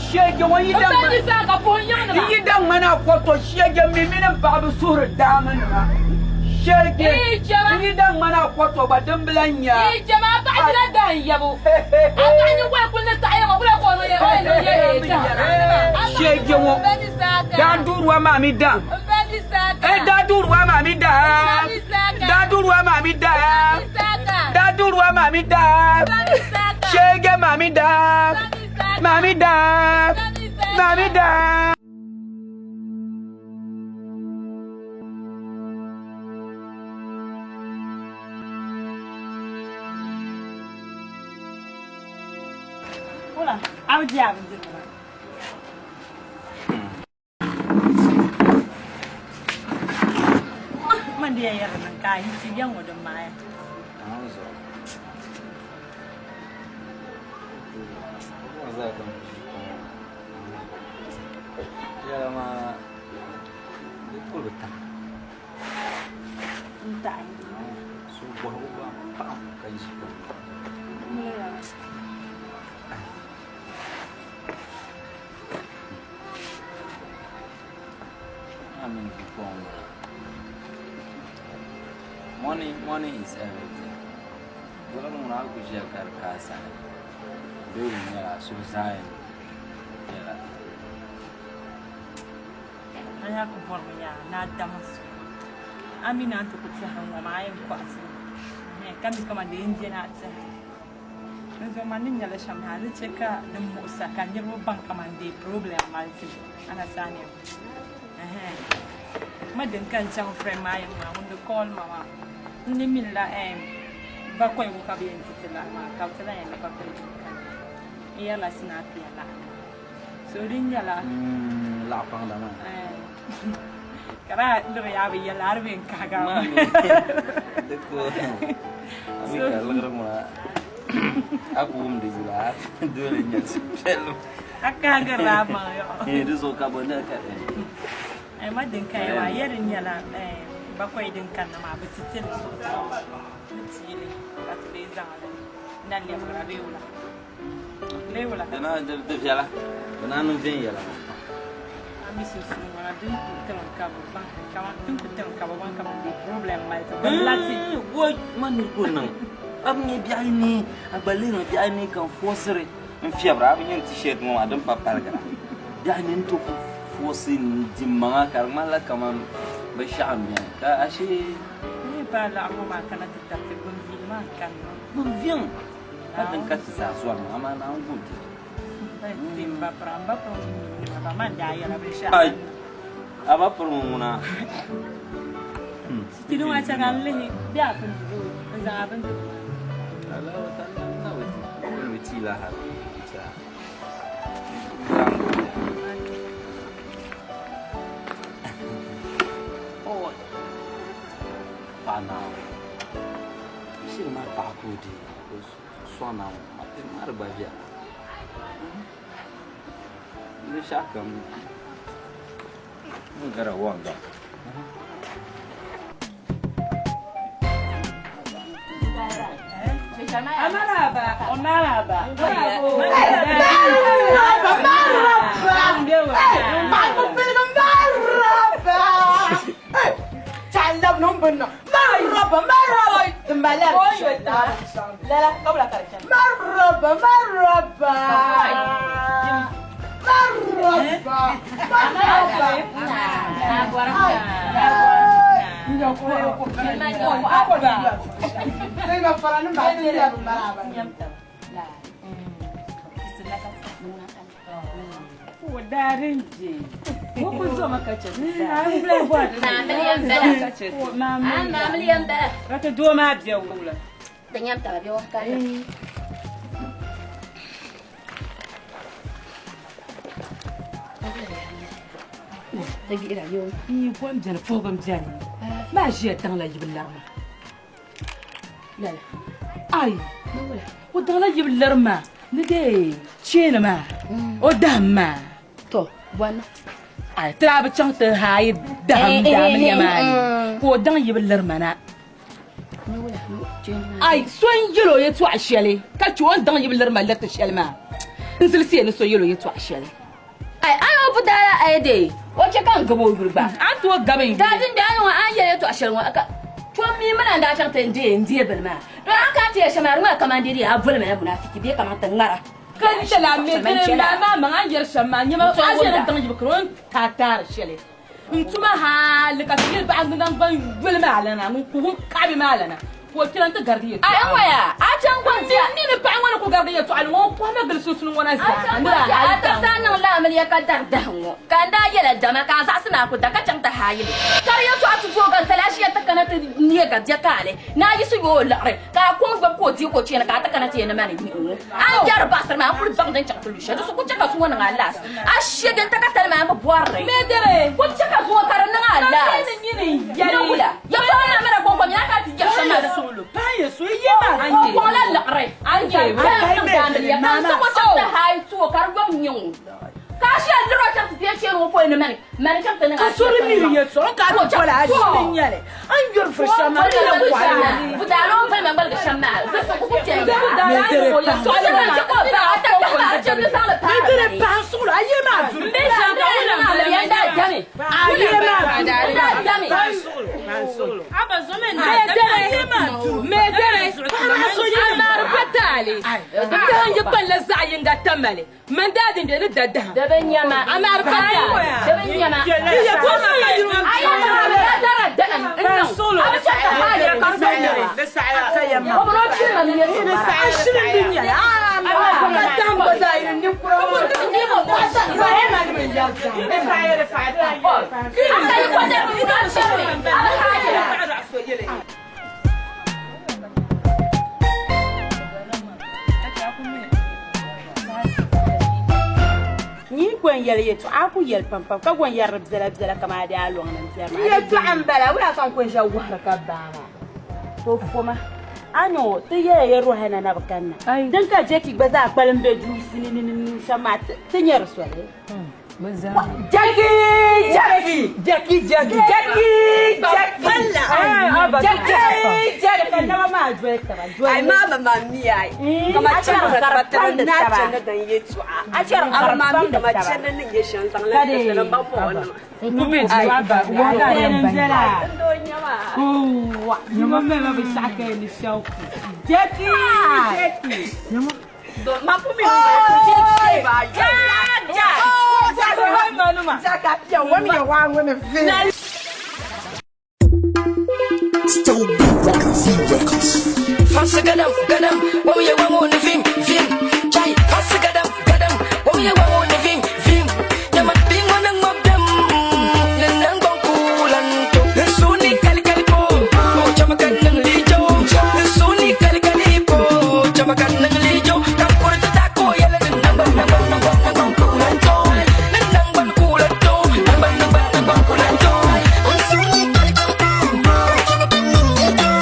Shege wani dan. Mbani saka fo yong Yi dan mana foto shege miminin babu sur daman na. Shege. Yi dan mana foto ba dumblanya. Jama ba jira dan yabo. Akanyi wa kunna tayo ko bula ko ye Shege wo. Dan durwa mami dan. Mbani saka. Dan durwa mami dan. Dan durwa mami dan. Dan durwa mami dan. Shege mami dan. Mami dan. Mami dan. Hola, aku jam je. Mandi air nak kain siang udah mai. Ya ma betul betul. Entah. Subuh pam kain siang. Money is everything. Kalau mau aku jaga kasa, dunia susah. Ya. Ayah aku formnya nada masuk. Amin nanti aku cakap ngomai kuasa. Kami kemana India aja. Nzo mani nyala shamhali cheka demusa kanjero bank kamande problem malti. Ana sani. Madin kan chang friend mai ma hunde call mama. Ni milla ba koy ko kabe entitela ma kawtela en ba koy kan. Iya la sinapi la. So din nyala. La pang da ma. Kara ndo ya bi ya lar ben kaga. Deko. Ami kaleng mo. Aku di bulan dua nya spesial. Aka garama yo. Itu so ka bona ka. Madin kai wa yarin yala bakwai din kan ma bititin so. Mutile ka tule zanga. Nan le mura beula. Leula. Dana de jala. Dana no vem yala. Ami su wala din tan ka ba ka wa tin tan ka ba ka ba problem mai to. Lati wo man ko nan. Abni bi ayni abalino bi ayni kan fosre in fiabra bi yin t-shirt mo adam papal gara bi ayni to fosin dimma karma la kaman ba sham ya ka ashi ni ba la ko ma kana tatte kun vil ma kan mun vien adan ka sa so ma ma na ngun timba pramba pro ba man da ya la ba sham ai aba pro muna Siti no acha kan le bi a kun za ban Hello, tanda witi la ha. Oh. Pana. Sir mar pa ko di. Sona ma te mar ba via. Ni shakam. Ngara wanga. Amaraba, onaraba. Darinji. Ko zo maka ce. Ai bla bo. Mamiliyan bala. Mamiliyan bala. Raka do ma biya wula. Dan yam ta biya wakka. Tagi ira yo. Ni ko am jana fo gam jani. Ma je tan la yiblar ma. La la. Ai. O tan la yiblar ma. Ni de chena ma. O dam ma. To, wana. Ai tra ba chang te hai dam ya ma. Ko dan yiblar ma na. Ai son yelo ye to ashele. Ka ci on dan yiblar ma la ta shelma. Nsil se ni so yelo ye to ashele. Ai ayo budala ai de. Wace kan gabo gurba. An to gaban. Dadin da an wa an yele to ashele wa aka. To mi mana da ta ndiye belma. Don aka ce shamar ma kamandiri a bulma na munafiki be kamata ngara. Kan shala me tere ma an yer shama nyama ajere tan jibe kron tatar shele. Ntuma ha le ka tile ba ngan ban bulma alana mun ku ka bi malana. Ko kiran ta gardiye. Ai waya, a can gwanza. Ni ne ba wani ko gardiye to alwo ko ma gal sun wani za. A ta sanin lamar ya kadar da hango. Kan da yela jama ka sa suna ku daga can ta hayile. Kar ya to a tugo gan talashi ya ta kana ta niye ga je kale. Na yi su yo lare. Ka ko ga ko ti ko ce na ka ta kana ta yana mani ni. An jar basar ma ku ban dan can tulushe. Da su ku caka su wannan Allah. A shegen ta ka talma ma buarre. Me dere. Ku caka ko karan nan Allah. Ni ne yare. Ya ba na mara ko ya ka ti ya shama da solo. Pa ye so ye ma. Ko la lare. An jar ba ya kan so ko ta hay to kar gom nyon. Kashi a lura ta tafiye ce ro ko ne mani mani ta tana ka sori mi ye so ka to la shi din yale an yor fo shama ni la ko ali budalo fa me balga shama za su ku ce ya me tere pa so da ta ko ba ta ta ce da sala pa me tere pa so la ye ma du me shama na ya da jame aye ma da jame aba zo me na ye ma du me tere pa so ye ma patali da je balla zayin ga tamale man dadin da da benyama amar pata benyama ya to na ya dara da solo aba ta haja karfanya da sa'a kayama ko bro ci man ne da sa'a shirin dunya ka tambo da irin ni pro ni mo kwasa ba he ma ni ya ta da sa'a da sa'a aka yi ko da ni da shi aba haja ni gwen yel yeto aku yel pam pam ka gwen yar bzela kama da alon nan zema yeto ambala wala kan ko jawu haraka bama to foma ano te ye ro hana na bakanna dan ka je ki gbaza akpalan be ju sinin shama te nyer swale Jackie ai mama mami ai kama can karatan da ta na dan yetu a cikin mami da macen nan ya shan san lafiya da ban mu wannan ku be ji ba wa ga yan bala wa nyama me ma be saka ni shau Jackie nyama do ma fu mi ni ba ja Jackie wa mi wa ngwe fi Fasa gadam, gadam, oh yeah, one on the vim, chai. Fasa gadam, gadam, oh yeah, one on the vim. Yaman ping one ng mabdam, nanang bang kulan to. Suni kali kali po, oh chamakan ng lijo. Suni kali kali po, chamakan ng lijo. Kapur tatako, yala nang bang kulan to. Nang bang kulan to, nang bang kulan to. Suni kali kali po, chamakan ng lijo.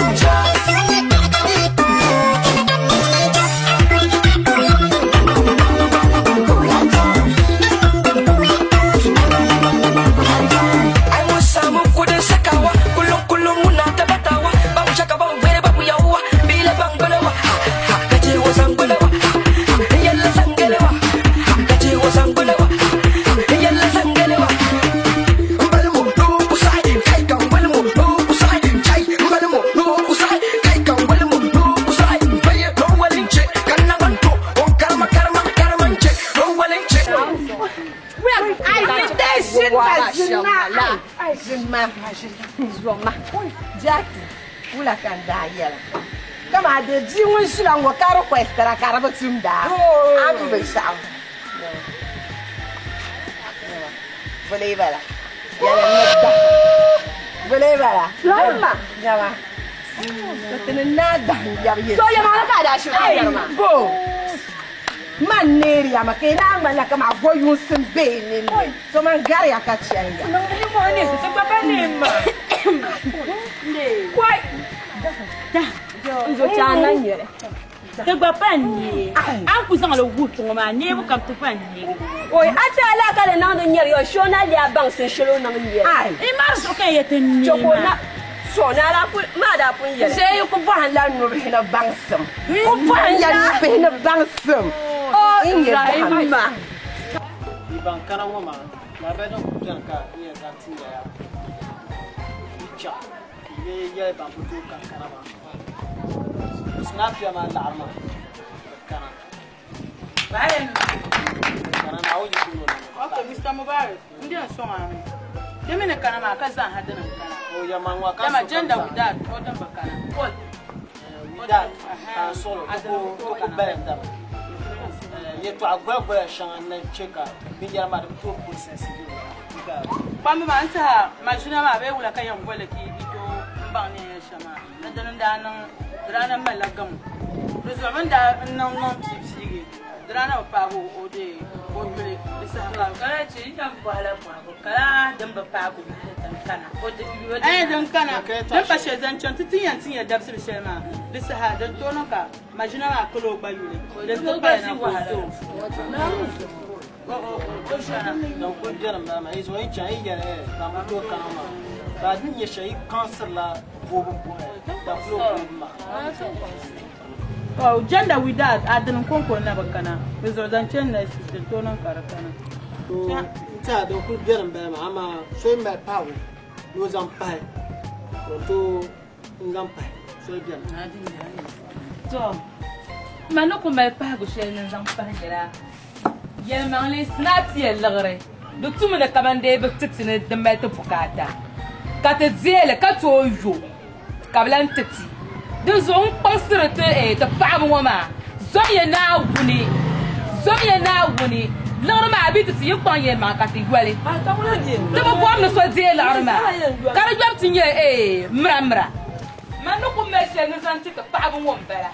Jackie, yela. Kama de ji won shila ngo karo kwestera karaba tumda. Abu be shaw. boleh bala ya nada boleh bala lama jama Katanya nada ya So ya mana ka da shi go maneri ya makena mala kama voyun sembe ni so man gari akachanga No ni mo ni so papa ni ma. Kwai. Nzo chana nyere. Te gba pa ni. An ku san lo wu to ma ni bu kam to pa ni. Oi ata ala ka le na do nyere yo shona lia bang se shelo na nyere. Ai, e mar so kan yete ni. Chokona so na la ku ma da pun yere. Sei ko ba la no hina bangsam ko ba ya ni hina bangsam Oh Ibrahim ma. Ibang kana wama la be no kutan ka iya ka tinga ya. Icha. Ye ba butu ka kana ba. Snap ya ma la arma. Kana. Bayan. Kana na oyi kuno. Okay, Mr. Mubarak. Ndio so ami. Deme ne kana ma ka zan hadana kana. O ya manwa ka. Dama gender with that, or dan bakana. What? With that. Solo to ko benda. Ye to agwagwa shan na cheka. Bi ya ma to process. Kwambe ma anta majuna ma be wula kan yan gwele ki ito mbang ne shama. Na dan da nan rana malagam. Rezo man da nan non psigi. Rana pa go ode o yule isa ha kala ci tan bala ko kala dan ba pa go tan kana o de dan kana dan pa she zan chon tiyan tiyan da sir shema isa ha dan to non ka majuna ma ko ba yule dan to pa na ko donc ko jaram da ma izo yin chai ya ba ma to kana ma ba din ya shay cancer la bobo da flow ma oh gender with that adin konko na bakana rezo zan chen na shi to non karakana to ta da ko jaram ba ma ama so in ba pawo no zan pai to ngam pai so bien to manoko mai pa go she nan zan pa jira yel mangle snap ye lagre do tumu da kamande be titine da mai ta bukata ka ta zele ka to yo kablan titi de zon pasrete ta pa mo ma zoye na wuni lagre ma bi titi yikon ye ma ka ti gwale de mo bom no so zele arma kara jam tinye mra manoko me she nan zan ti ka pa mo mbara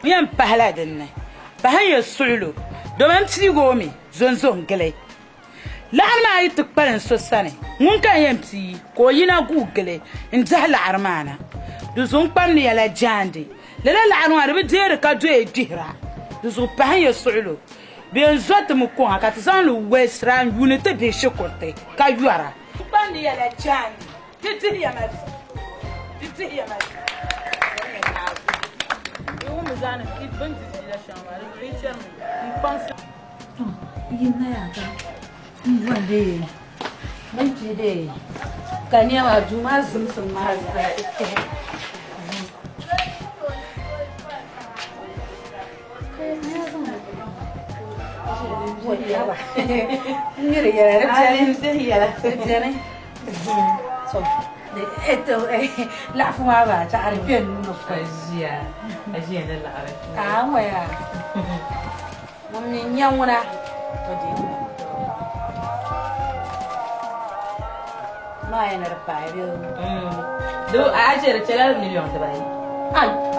Yan pahla dinne. Bahan ya sulu. Domin tigomi zonzon gele. La'alma yi tukparin so sani. Mun kan yamti ko yina gugele in jahla armana. Duzun pamni yala jandi. Lala la'anwa ribi dere ka do e dihra. Duzun bahan ya sulu. Bien zot mu ko ka tsan lu westran unité de chocoté ka yuara. Pamni yala jandi. Titi ya ma. Itu la fuma ba ta arbian no Asia da la arbian ah waya mun ni nyawuna ma yana da fayo do aje da chala million ta bai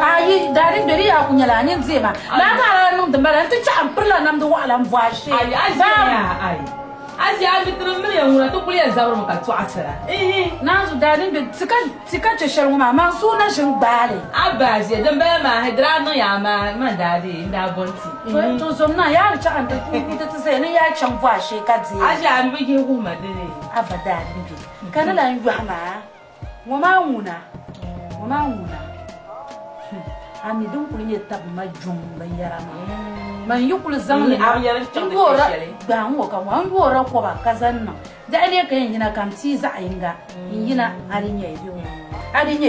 ai dari dari ya kunyala ni zema la ka nan da mara ta ci amfurla nan da wala mvashi ai Asia mitro million wala to kuliya zabur maka to asara nazu dari da tika ce sharmu ma su na shin bale abaje dan ba ma hidra no ya ma dadi inda bonti to zo na ya ci an da ta sai ne ya can vashi ka ji Asia an bige ku madene abada ni kana la yu ma ma muna ami dun kun ye tab ma jum bayara man yukul zang ni am yara tan gora ga ngo ka wan gora ko ba kazan na da ne ka yin na kam ti za inga yina alinya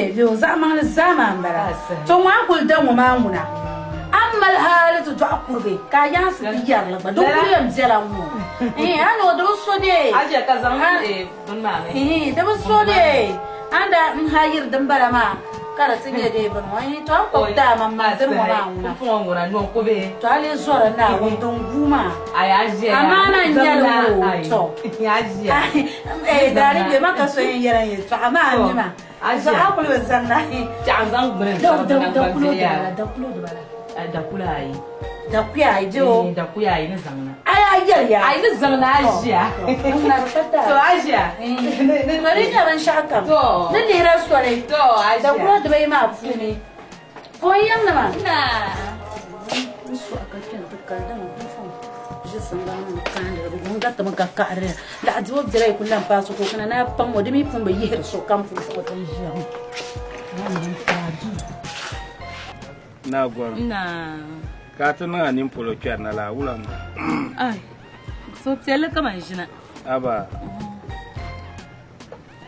ido zaman bara to ma kul da mu ma muna amma halatu to akurbe ka ya su biyar la ba duk yam zela mu ano da so de aje ka zang dun ma da so de anda in hayir dan bara ma Cara tinha de banho, to an ko da mamma der mo na una. Ko ngora no ko be. To ale zora na won don guma. Ay aje. Amana nyalo to. Aje. Dari be maka so yin yaran yi to amana ma. Aje akulu zanna. Ta zan gure. Da kulo da. Da kula ai. Da kuya ai jo. Da kuya ai ne zanna. Ai ya. Ai ne zanna aje. Na fata. To aje. Ne mari ya ban shaka. To. Ne ne rasuware. To aje. Da kulo da bai ma fu ne. Ko yan na ma. Na. Su aka kin dukkan da mu fu. Je san ga mun kan da bugun ga ta maka kare. Da ajiwo dire kullan fa su ko kana na pan mo dimi fun bai yi so kan fu ko tan jiya. Na gwar. Na. Ka tuna nin polo kyar na la wula ma. Ai. So tele kama jina. Aba.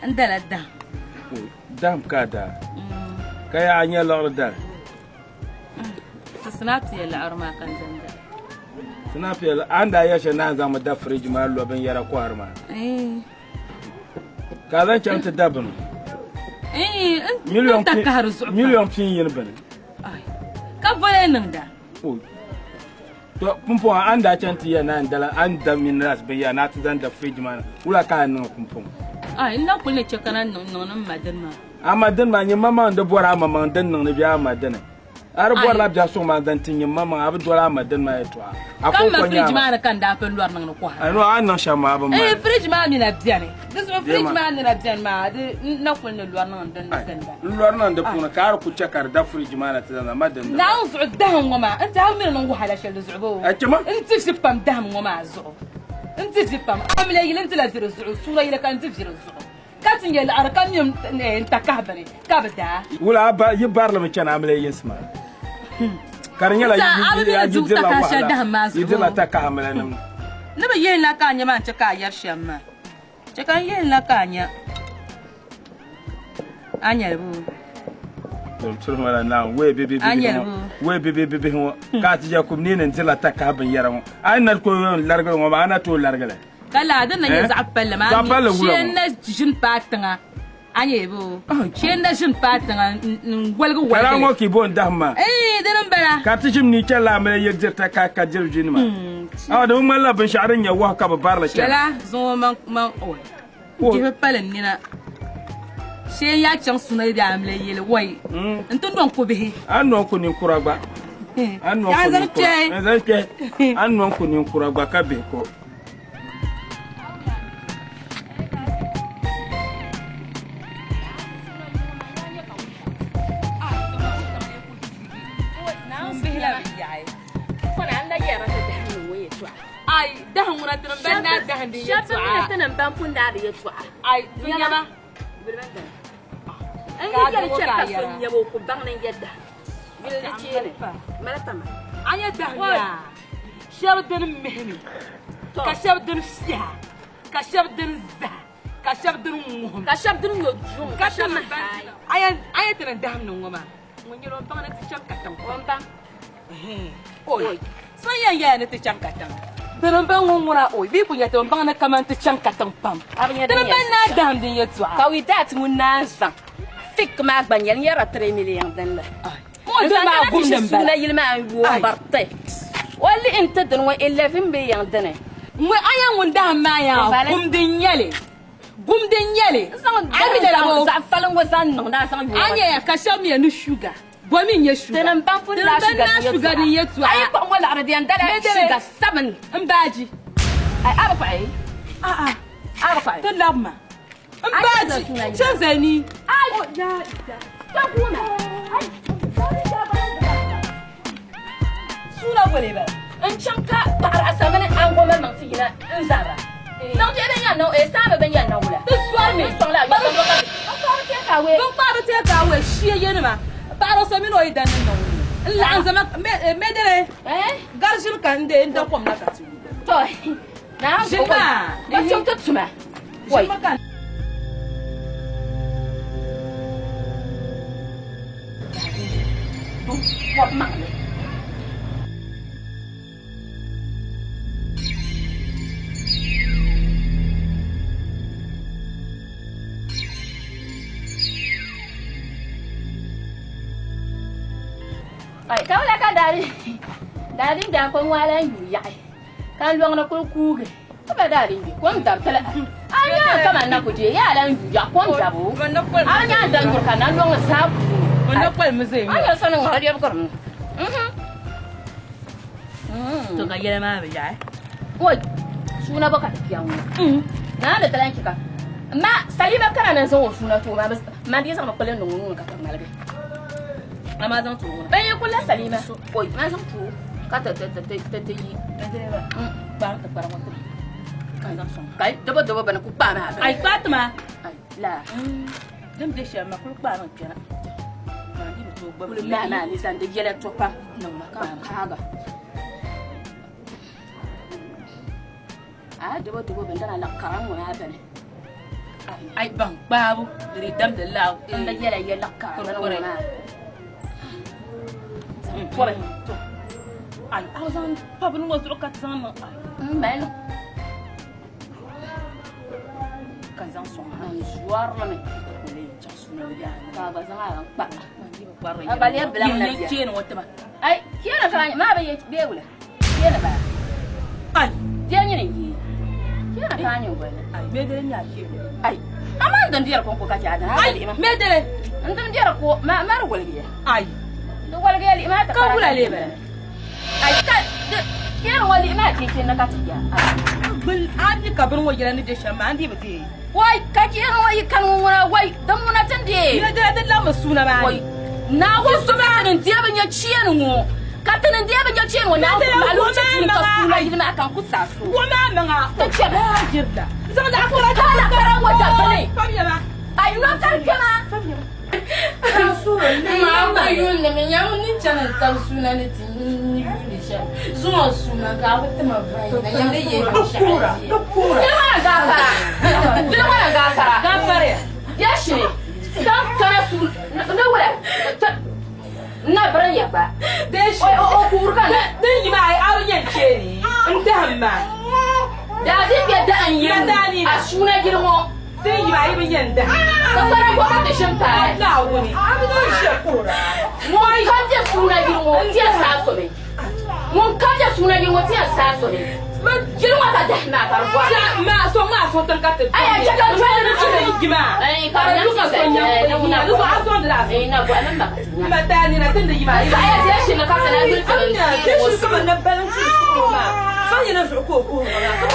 Andala da. Dam ka da. Kaya anya lor da. Snap ya la arma kan zanda. Snap ya anda ya shana zama da fridge ma lo ban yara ko arma. Ka zan canta dabin. Million pin yin ban. Ka voye nan da. To pumpo anda chanti ya na ndala anda minerals be ya na tazan da fridge man wula ka nan pumpo ina kulle chekana non madan ma amadan ma nyi mama ndo bora mama dan nan ne biya madan ar bor la biya so ma dan tin mama ab dora madan ma eto akon ko fridge man kan da fen lor nan ko ha no an nan shama ba ma fridge man ni na biya ne this fridge man ni na biya ma de na kulle lor nan dan da lor nan da kuna kar ku chekar da fridge man ta da madan na usu'ud dahum wama anta hawmin nan wahala shal zu'bu انت تفهم دهم وما زعو انت تفهم عامل ايه انت لا ترزعو الصوره الى كان تفجر الزعو كاتن يا الارقام يوم انت كهبني كبدا ولا يبار لما كان عامل ايه يسمع كان يلا يجي لا تكامل انا لما ين لا كان ما تكا يرشم تكا ين لا كان انيا بو turmala na we bebe ho ka ti ya kum ni nan tila ta ka ban yaran an nar ko largal ngo ma ana to largal kala dan nan ya zappal ma shen na jin patanga anye bo shen na jin patanga walgo walgo kala ngo ki bon damma dan bara ka ti jim ni kala ma ya jirta ka jirjin ma da mun malla ban sha'arin ya wa ka ba barla kala zo man o ki palan ni na she ya chan sunai da amle yele wai ntun don ko behe annon ku nin kuragba annon ku nin kuragba annon ku nin kuragba ka be ko ai dahan muna tan ban na dahan din ya tsu'a tan ban pun da ya tsu'a ai dunya ba an yi kyarkyar kason yabo ku ban nan yadda bilda ce ne maratama an yadda ya shabdin mihmi ka shabdin siya ka shabdin za ka shabdin muhum ka shabdin yojum ka shabdin ayan tan daham nan ngoma mun yi ron ban na ti cham katan ron ban oi so yan ne ti cham katan dan ban wona oi bi kunya tan ban na kaman ti cham katan pam dan ban na daham din ya tsu'a ka wi dat mun nan san fik ma gbanyel yara 3 million dan la mo dan ma gum dan ba la yilma wo barte wali inta dan wa 11 million dan mo ayan won daham ma ya gum din yale ami da la za falan wa san no da san anya ka sham ya nu sugar bomi nye sugar dan ban fun la sugar ni yetu ay ko wala ardiyan dala sugar 7 mbaji ay arfa ay arfa to labma mbaji chazeni ay ya ta kuna ay sura wale ba an chanka tar asamane an goma man tigina in zaba non je ben ya no e sabe ben ya no wala tswar me son la ya ko te ka we bon paro te ka we shiye yene ma paro so mi no idan no la an zama me dere garjil kan de nda kom na kati to na ko ba chonka tuma wai what man ai ka wala ka dari da ko wala yu ya kan luang na ko kuge ba dari bi ko ndar tala anya kama na ko je ya lan yu ya ko ndabo anya dan ko kana luang sa ko na ko mu zai anya sanan har ya bakar to ka yele ma ba ya oi suna baka kiyan na da talan kika ma salima kana nan zan suna to ma dai sama kullun nun ka kan malaka amma zan to ban yi kullun salima oi ma zan to ka ta yi ba ta fara wata kan zan son kai daba bana ku ba ma ai Fatima ai la dan da shi ma ku ba ran kira ma ni to ba na ni san da yele to pa nan ma ka ga daba ban dana la karan mu ya bane ai ban babu dari dam da lawo inda yele la karan mu na kore to ai azan pabun mo zuro kat zan ben kan zan so an juar la me le jasuna ya ka ba zan an pa ba ba ya bla na ya ce ne wata ba ai kiyana kan ma ba ye be wula kiyana ba ai je ni ne kiyana kan yo wala ai me dare nya ke ai amma dan diyar ko ka ta da ai me dare dan diyar ko ma walgiya ai do walgiya li ma ta ka wula le ba ai ka kiyana wali ma ke na ka tiya bil adi kabin wa gidan da shan ma andi ba te wai ka kiyana wai kan wura wai dan muna tan de ina da la masuna ba wai na wasu ba nan tiya ban ya ciyan mu ka tanan tiya ban ya ciyan mu na a lokacin ka suna gidan akan kusa su ko ma manga ta ce ba jirda zama da akura ta la karan wata bane famiya ba ai no tar kama ma ba yun ne me yawo ni chana tar suna ne tin ni ni sha zuwa suna ga wata ma bai na yanda ye kura dina gafara ya shi kan kana su na wala na baran ya ba dai shi o kuru kana dan yi ma ai aryan ce ni in ta hamma da zai biya da an yi a suna girmo dan yi ma ai ban yanda ka fara ko ka shin ta na wuni abin shi kura mu kan je suna girmo tiya sa so ne mun kan je suna girmo tiya sa so ne girma ta da na karwa ma so tan ka ta ai a cikin tuwa da ci gima ai ka na duka son ya na du a son da na bu anan ba ma ta ni na tun da yi ba ai ya shi na ka na zai ta ne wasu kuma na balance su ma san yana su ko kuma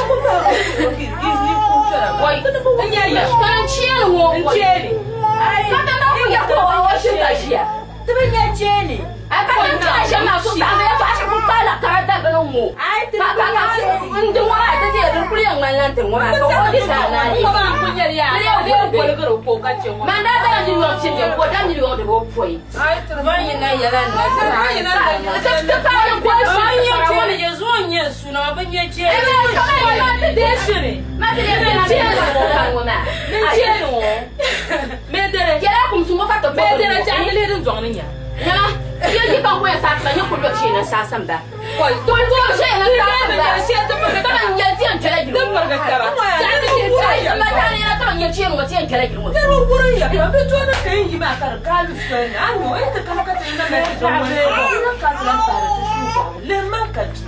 ko ba ko ki ni ko tara wai an yayi kan ciyar wo ce ne ai ka da na ku ya ko wa shi ta shi ya tun ya ce ne ai ka da shi na so ta ya fa shi ku kala karata ganin mu ai ka ndin wa da je da kuriyan mallan tin wa ko odi sa na ni ko ba kun ya ya ko ko ko ka ce wa man da da ni yo cin je ko da ni yo da bo foi ai turban yana yana na ta fara ko ban ya ce ne ya zo ne suna ban ya ce ma ta da shi ne ma ta da na ce kan wa ma ce ne wo me dare kira kum su mo fa to me dare ta ne le don ne ya yana yi kan waya sa ta ne ku lo ce na sa san ba wai to ce na sa san ba ce ta ba ta ban ya tiyan kira gido dan barka kara ta ce ma ta ne na ta ban ya ce mu tiyan kira gido ta ro gurin ya ba to na kai yi ba kar kalu sai an no ita kama ka ta na mai ta ina ka ta fara ta shuka le man ka ji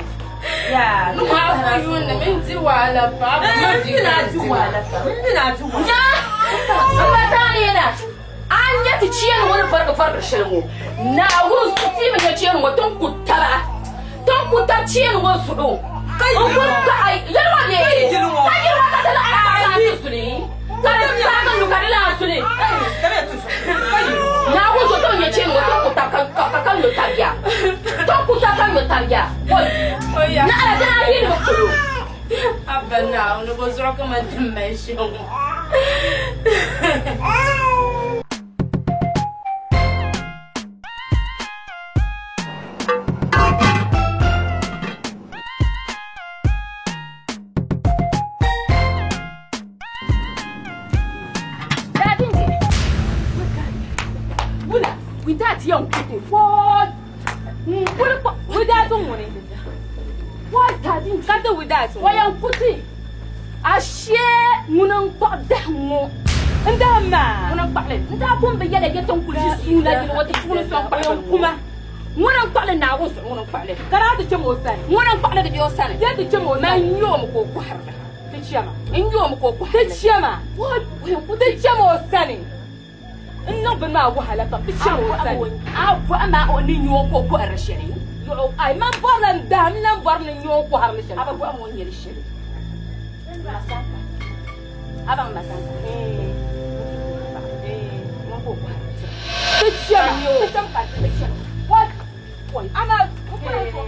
ya ma ko yun ne min ji wala fa ma ji na ji wala fa min na ji wala ya amma ta ne da an ya ti ciyan wani farka shirmu na wurin su ti mai ciyan wa ton ku ta ciyan wa su do kai ka ai yarwa ne kai yarwa ka da ai su ne ka da ta ga luka da su ne na wurin su ton ya ciyan wa ton ku ta kan yo tabiya ton ku ta kan yo tabiya wai na ala da yi ne ku abana ne bo zura kuma din mai shi without young people what without money what dadin kada without wayan kuti ashe munan qada mu nda ma munan pale nda bon be yele geton kulji suna gina wata tun son pale kuma Wannan kwalin na gusu wannan kwalin. Kana da ce mo sani. Wannan kwalin da biyo sani. Yadda ce mo man yo mu ko ku har. Ta ciyama. In yo mu ko ku. Ta ciyama. Ta ciyama o sani. In nan bin ma go halata. Ta ciyama o sani. Abu ama oni yo ko ku ar shari. Yo ai man bolan da nan barnin yo ko har shari. Abu am woni shari. Masaka. Abang masaka. Mo ko ku har. Ta ciyama yo. Ta ciyama ta ciyama. What? Wait, ana ko ko ko.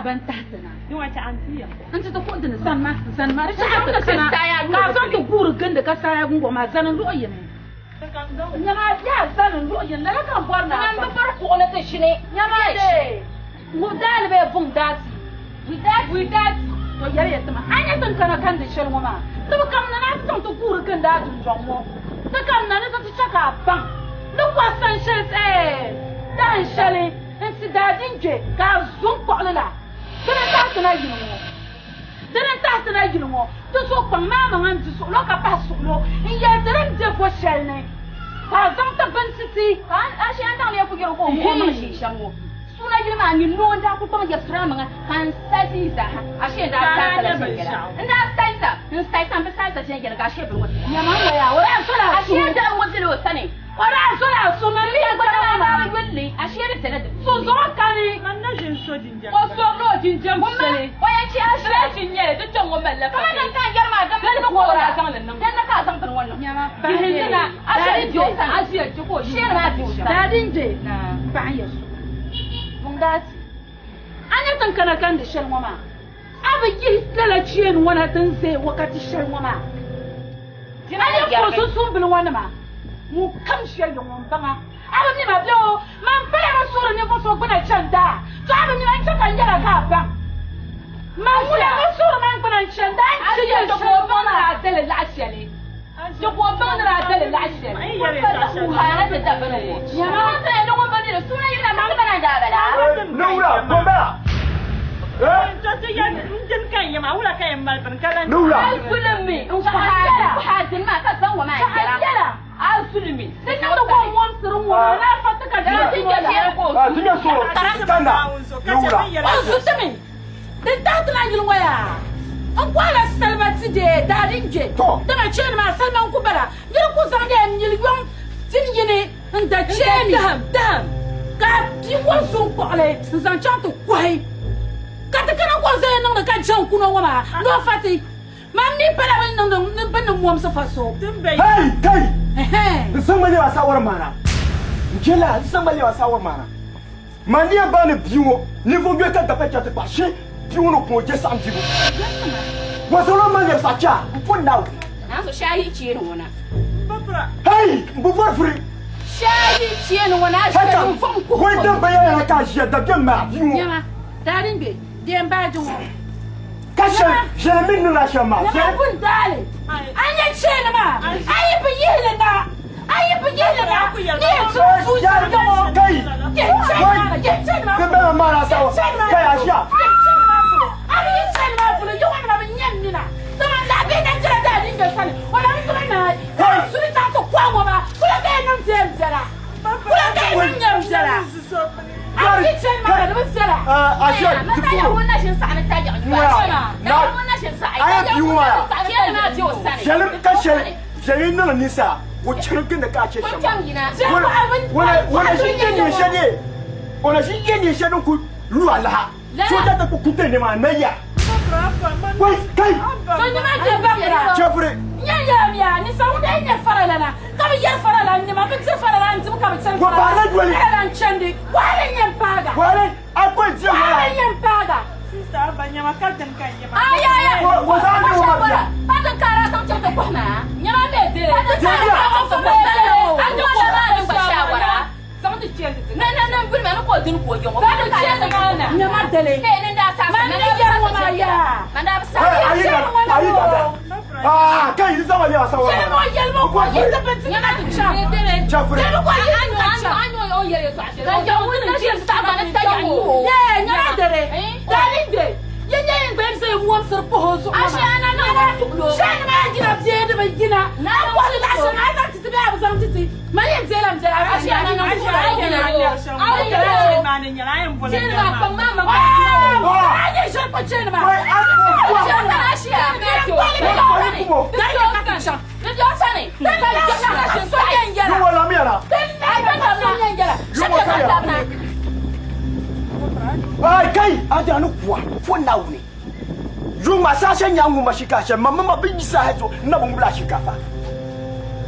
ban tahtana Yung wacha antiya. anta ta ko din san ma ta ka san to guru ganda ka sa ya gungo ma zanan ru'ayin nyama ya zanan ru'ayin la kan borna nan ba far ko na ta shine nyama de mu dal be bun dati we that to yare ya tama anya tan kana kan da shel mu ma to kam na na san to guru ganda dun jongo ta kam na na ta chaka ban no kwa san shel dan shele انت دادين جي كازون قوللا دنا تحتنا ينمو دنا تحتنا ينمو تسوق ما من تسوق لو كباسوق لو هي درم جف وشلني كازون تبنسيتي كان اشي انت اللي يفكر هو ما شي شمو سونا يلما ني نو انت كنت يسرا من كان ساسيزا اشي انت انت سايسا بسايسا جنجل كاشي بنوت يا ماما يا ولا صلا اشي انت وصلوا ثاني ولا صلا سومالي ما بقول لي اشي السند سوزوكاني Man na jin so jinja. وصلوا جنجل مشلي ويا اشي شنيه تجمع ملك انا كان يرما قبل ما اقول انا كان كان wannan nyama bihindina ashari josa asiya jiko shir ma josa dadin je ba yesu bungati anya tankana kan da shar mama abiki lalacien wana tanse wakati shar mama anya ko so sun bil wana ma mu kam shi ya yon banga aba ni ma bio man fere ma sura ne ko so gbana chanda to aba ni an chaka yara ka ba man wala ma sura man gbana chanda an ci ya ko bana dele la ashele yo ko bana ra dele la ashele hana ta dabana ya ma ta ne ko bani da sura yana ma bana da bala Nura, bomba. Jadi yang mungkin kan ya mau lah kan yang mal perkalan. Nura. Alfulmi وحاسن ما كسر وما يجرى alfulmi sai na ko won sirun wa na fata ka da tinga Ah, tinga so. Tanda. Nura. su tami da ta tana yin waya an kwala salmati de dadin je da ma ce ma salman ku bara yir ku zan da miliyon tin yine da ce mi dam ka ti won sun kwale zan chanto kwai ka ta kana ko zai nan da ka jan kuno wa ma no fati mam ni para ban nan ban mu am sa faso Hey, kai. San mali wasa war mana. Njela, san mali wasa war mana. Mania ba ne biwo, niveau gwe ka dapat chate pa she, biwo no ko je sam jibo. Wasolo mali sa cha, ko naw. na so shayi ciye ni wana Hey, bu for free. shayi ciye ni wana shi Hata, ni fam ko ko da bayan ka je da ke ma biwo. nyama dadin be dem ba jo Kashe, je min na shama. na bun dale an ya ce ni ma ayi bi yele na ayi bi yele na ni su Ya ga kai. ke ce ma Ke ba ma na sawa. Kai asha. ari ce ma fu yo wa na bi nyen ni na to la be na jira dadin be sani wala ni kuma na su ni ta ko kwa mo ba kula be nan tem jara kula be nan nyam jara ari ce ma da bi jara Asha, mata ya wannan shin sa ta ga ni na wannan shin sa ai Aya biwo ya. ciye na ji o sani Shelim kashe, shelim na nisa. Wo chirkin da ka ce kun shama. can gina Wala shi ke ne shade. Wala shi ke ne shade ku ruwa laha. So da ta ku kute ne ma naya. Wai kai. to ni ma je ba kira Chefre. ya ni sawu da ne farala na ka bi yar farala ni ma bin farala ni ka bi san Wa ba na dole. ran chandi wala nyen paga Wale akwai jiya wala wala. nyen paga ma kaldan kan ya ma Ay Wo san ni wo ma. Padan kara san chanta ko na. Nyama me de. Padan kara san ko de. Ando ko na ni ba shawara. San ti chen ti. Na bil ma ko din ko yo. Padan chen na. nyama dele Ke ni da sa. man ni ya mo ma ya Man da sa. Ayi da. Ah, kai ni sama ya sawa. mo yel mo ko yel da bet Nyama ti cha. Chafre. ko yel no Anyo o yele to ashe. Na jawu na chen sa ba na ta ya ni. ye nyama dele dalinde ye ye ngben se mo sir po hozo Ashe ana na na tuklo. shan ma gina je de ba gina na ko la shan ai ta ti ba ba sam ti ma ye zela mzela Ashe ana na ashe tuklo. ai gina yo Ay, ai yo. ma ne nyala ai mo la Chen ba pa mama. ai ye shan po chen ma Wai an ko. Chen na ashe. Na to. dai ka ka shan Na jo sani. Na ta na ashe so yen Ni yara. wo la mi ara. Ai ba ta so yen yara. Yo ka ya. Ai kai aja nu kwa fo na wuni. Yuma sa sha nyangu mashika sha mama bi sa hezo na bun bla shika fa.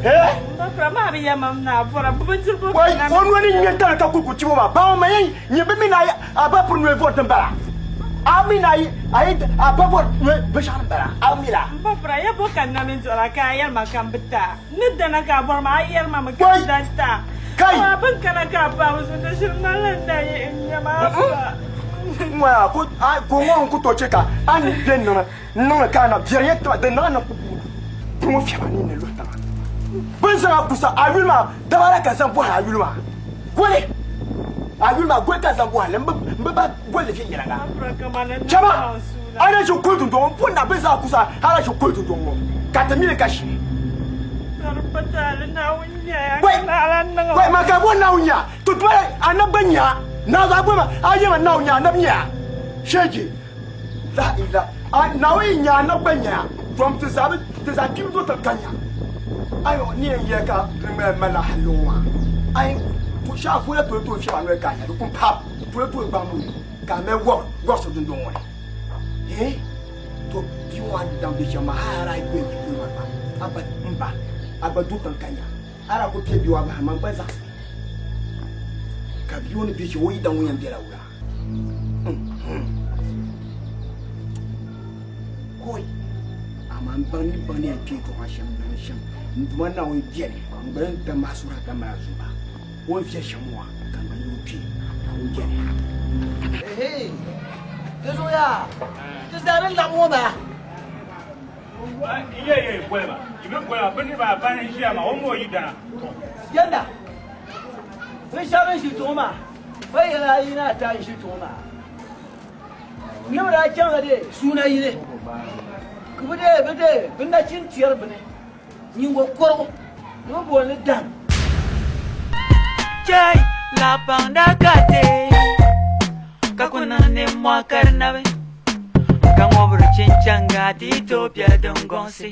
Eh? ba ma bi ya mam na fora bu bin sirbo Wai on wani nyenta ka ku ci ma ba ma yin nyibe mi na aba pour nous voter mbara. Amina ai aba pour be sha mbara. Amila. ba fra ya bo kan na min zora ka yar ma kan bitta ni da na ka bor ma yar ma ma kan da ta Kai. ban kana ka ba mu sun da shirin nan da yi in ya ma ba Mwa ko ngon ku to cheka ani den no ka na biere to de na ku mo fiama ni ne lo ta. Bun sa ku sa awilma da bara ka san bu ha awilma. Gole. Awilma gole ka san bu ha mbe ba gole fi yira ga. Chama ana ju ku dun don pun na be sa ku sa ana ju ku dun don. Ka ta mi ka shi. Wai ma ka bu na unya to to ana banya na za bu ma ayi ma na unya na biya. Shege la ila na we nya na banya from to sabe to za kim to kanya ayo ni en ye ka me mala halwa ai fu sha fu la to fi ma ka ya ku pap fu to ba mu ka me wo so dun don woni to bi wa dan be chama hara ku ku ma aba mba aba du kanya ara ko pie bi wa ba ma ba za ka bi woni bi chi wo yi dan wo yan bi la wura Koi, aman bani a kito hasham na sham. Ndwana we diene, mben da masura da mazuba. Won fiye shamwa kan ban yupi. Wo diene. Hey, kezo ya. Tizare la mo ba. Iye kwema. Ibe kwema bani ba bani shi ama omo yidana. Yanda. Wai sharan shi to ma. Wai yana yi na ta shi to ma. Nura kyan gade suna yi ne. Bide binda cin tiyar bine. Nyingo koro. No bo ne dan. Chai la panda kate. Kakuna ne mwa karnabe. Kamobro chinchanga titopia dongonsi.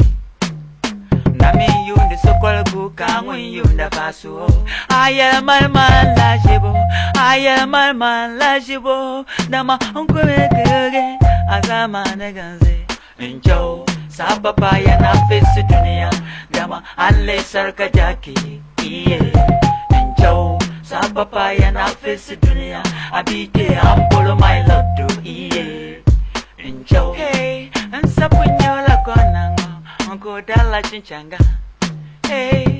Nami yunde sokol ku kangwe yunda paso. Aya malman la jibo. Aya malman la jibo. Dama onkwe kege. Azama neganze. Injo sababa ya na fesi dunia. Dama alle sarka jaki. Iye. Injo sababa ya na fesi dunia. Abite ambolo my love do. Iye. Injo. Hey, ansapunyo la konango. Onko dala chinchanga. Hey,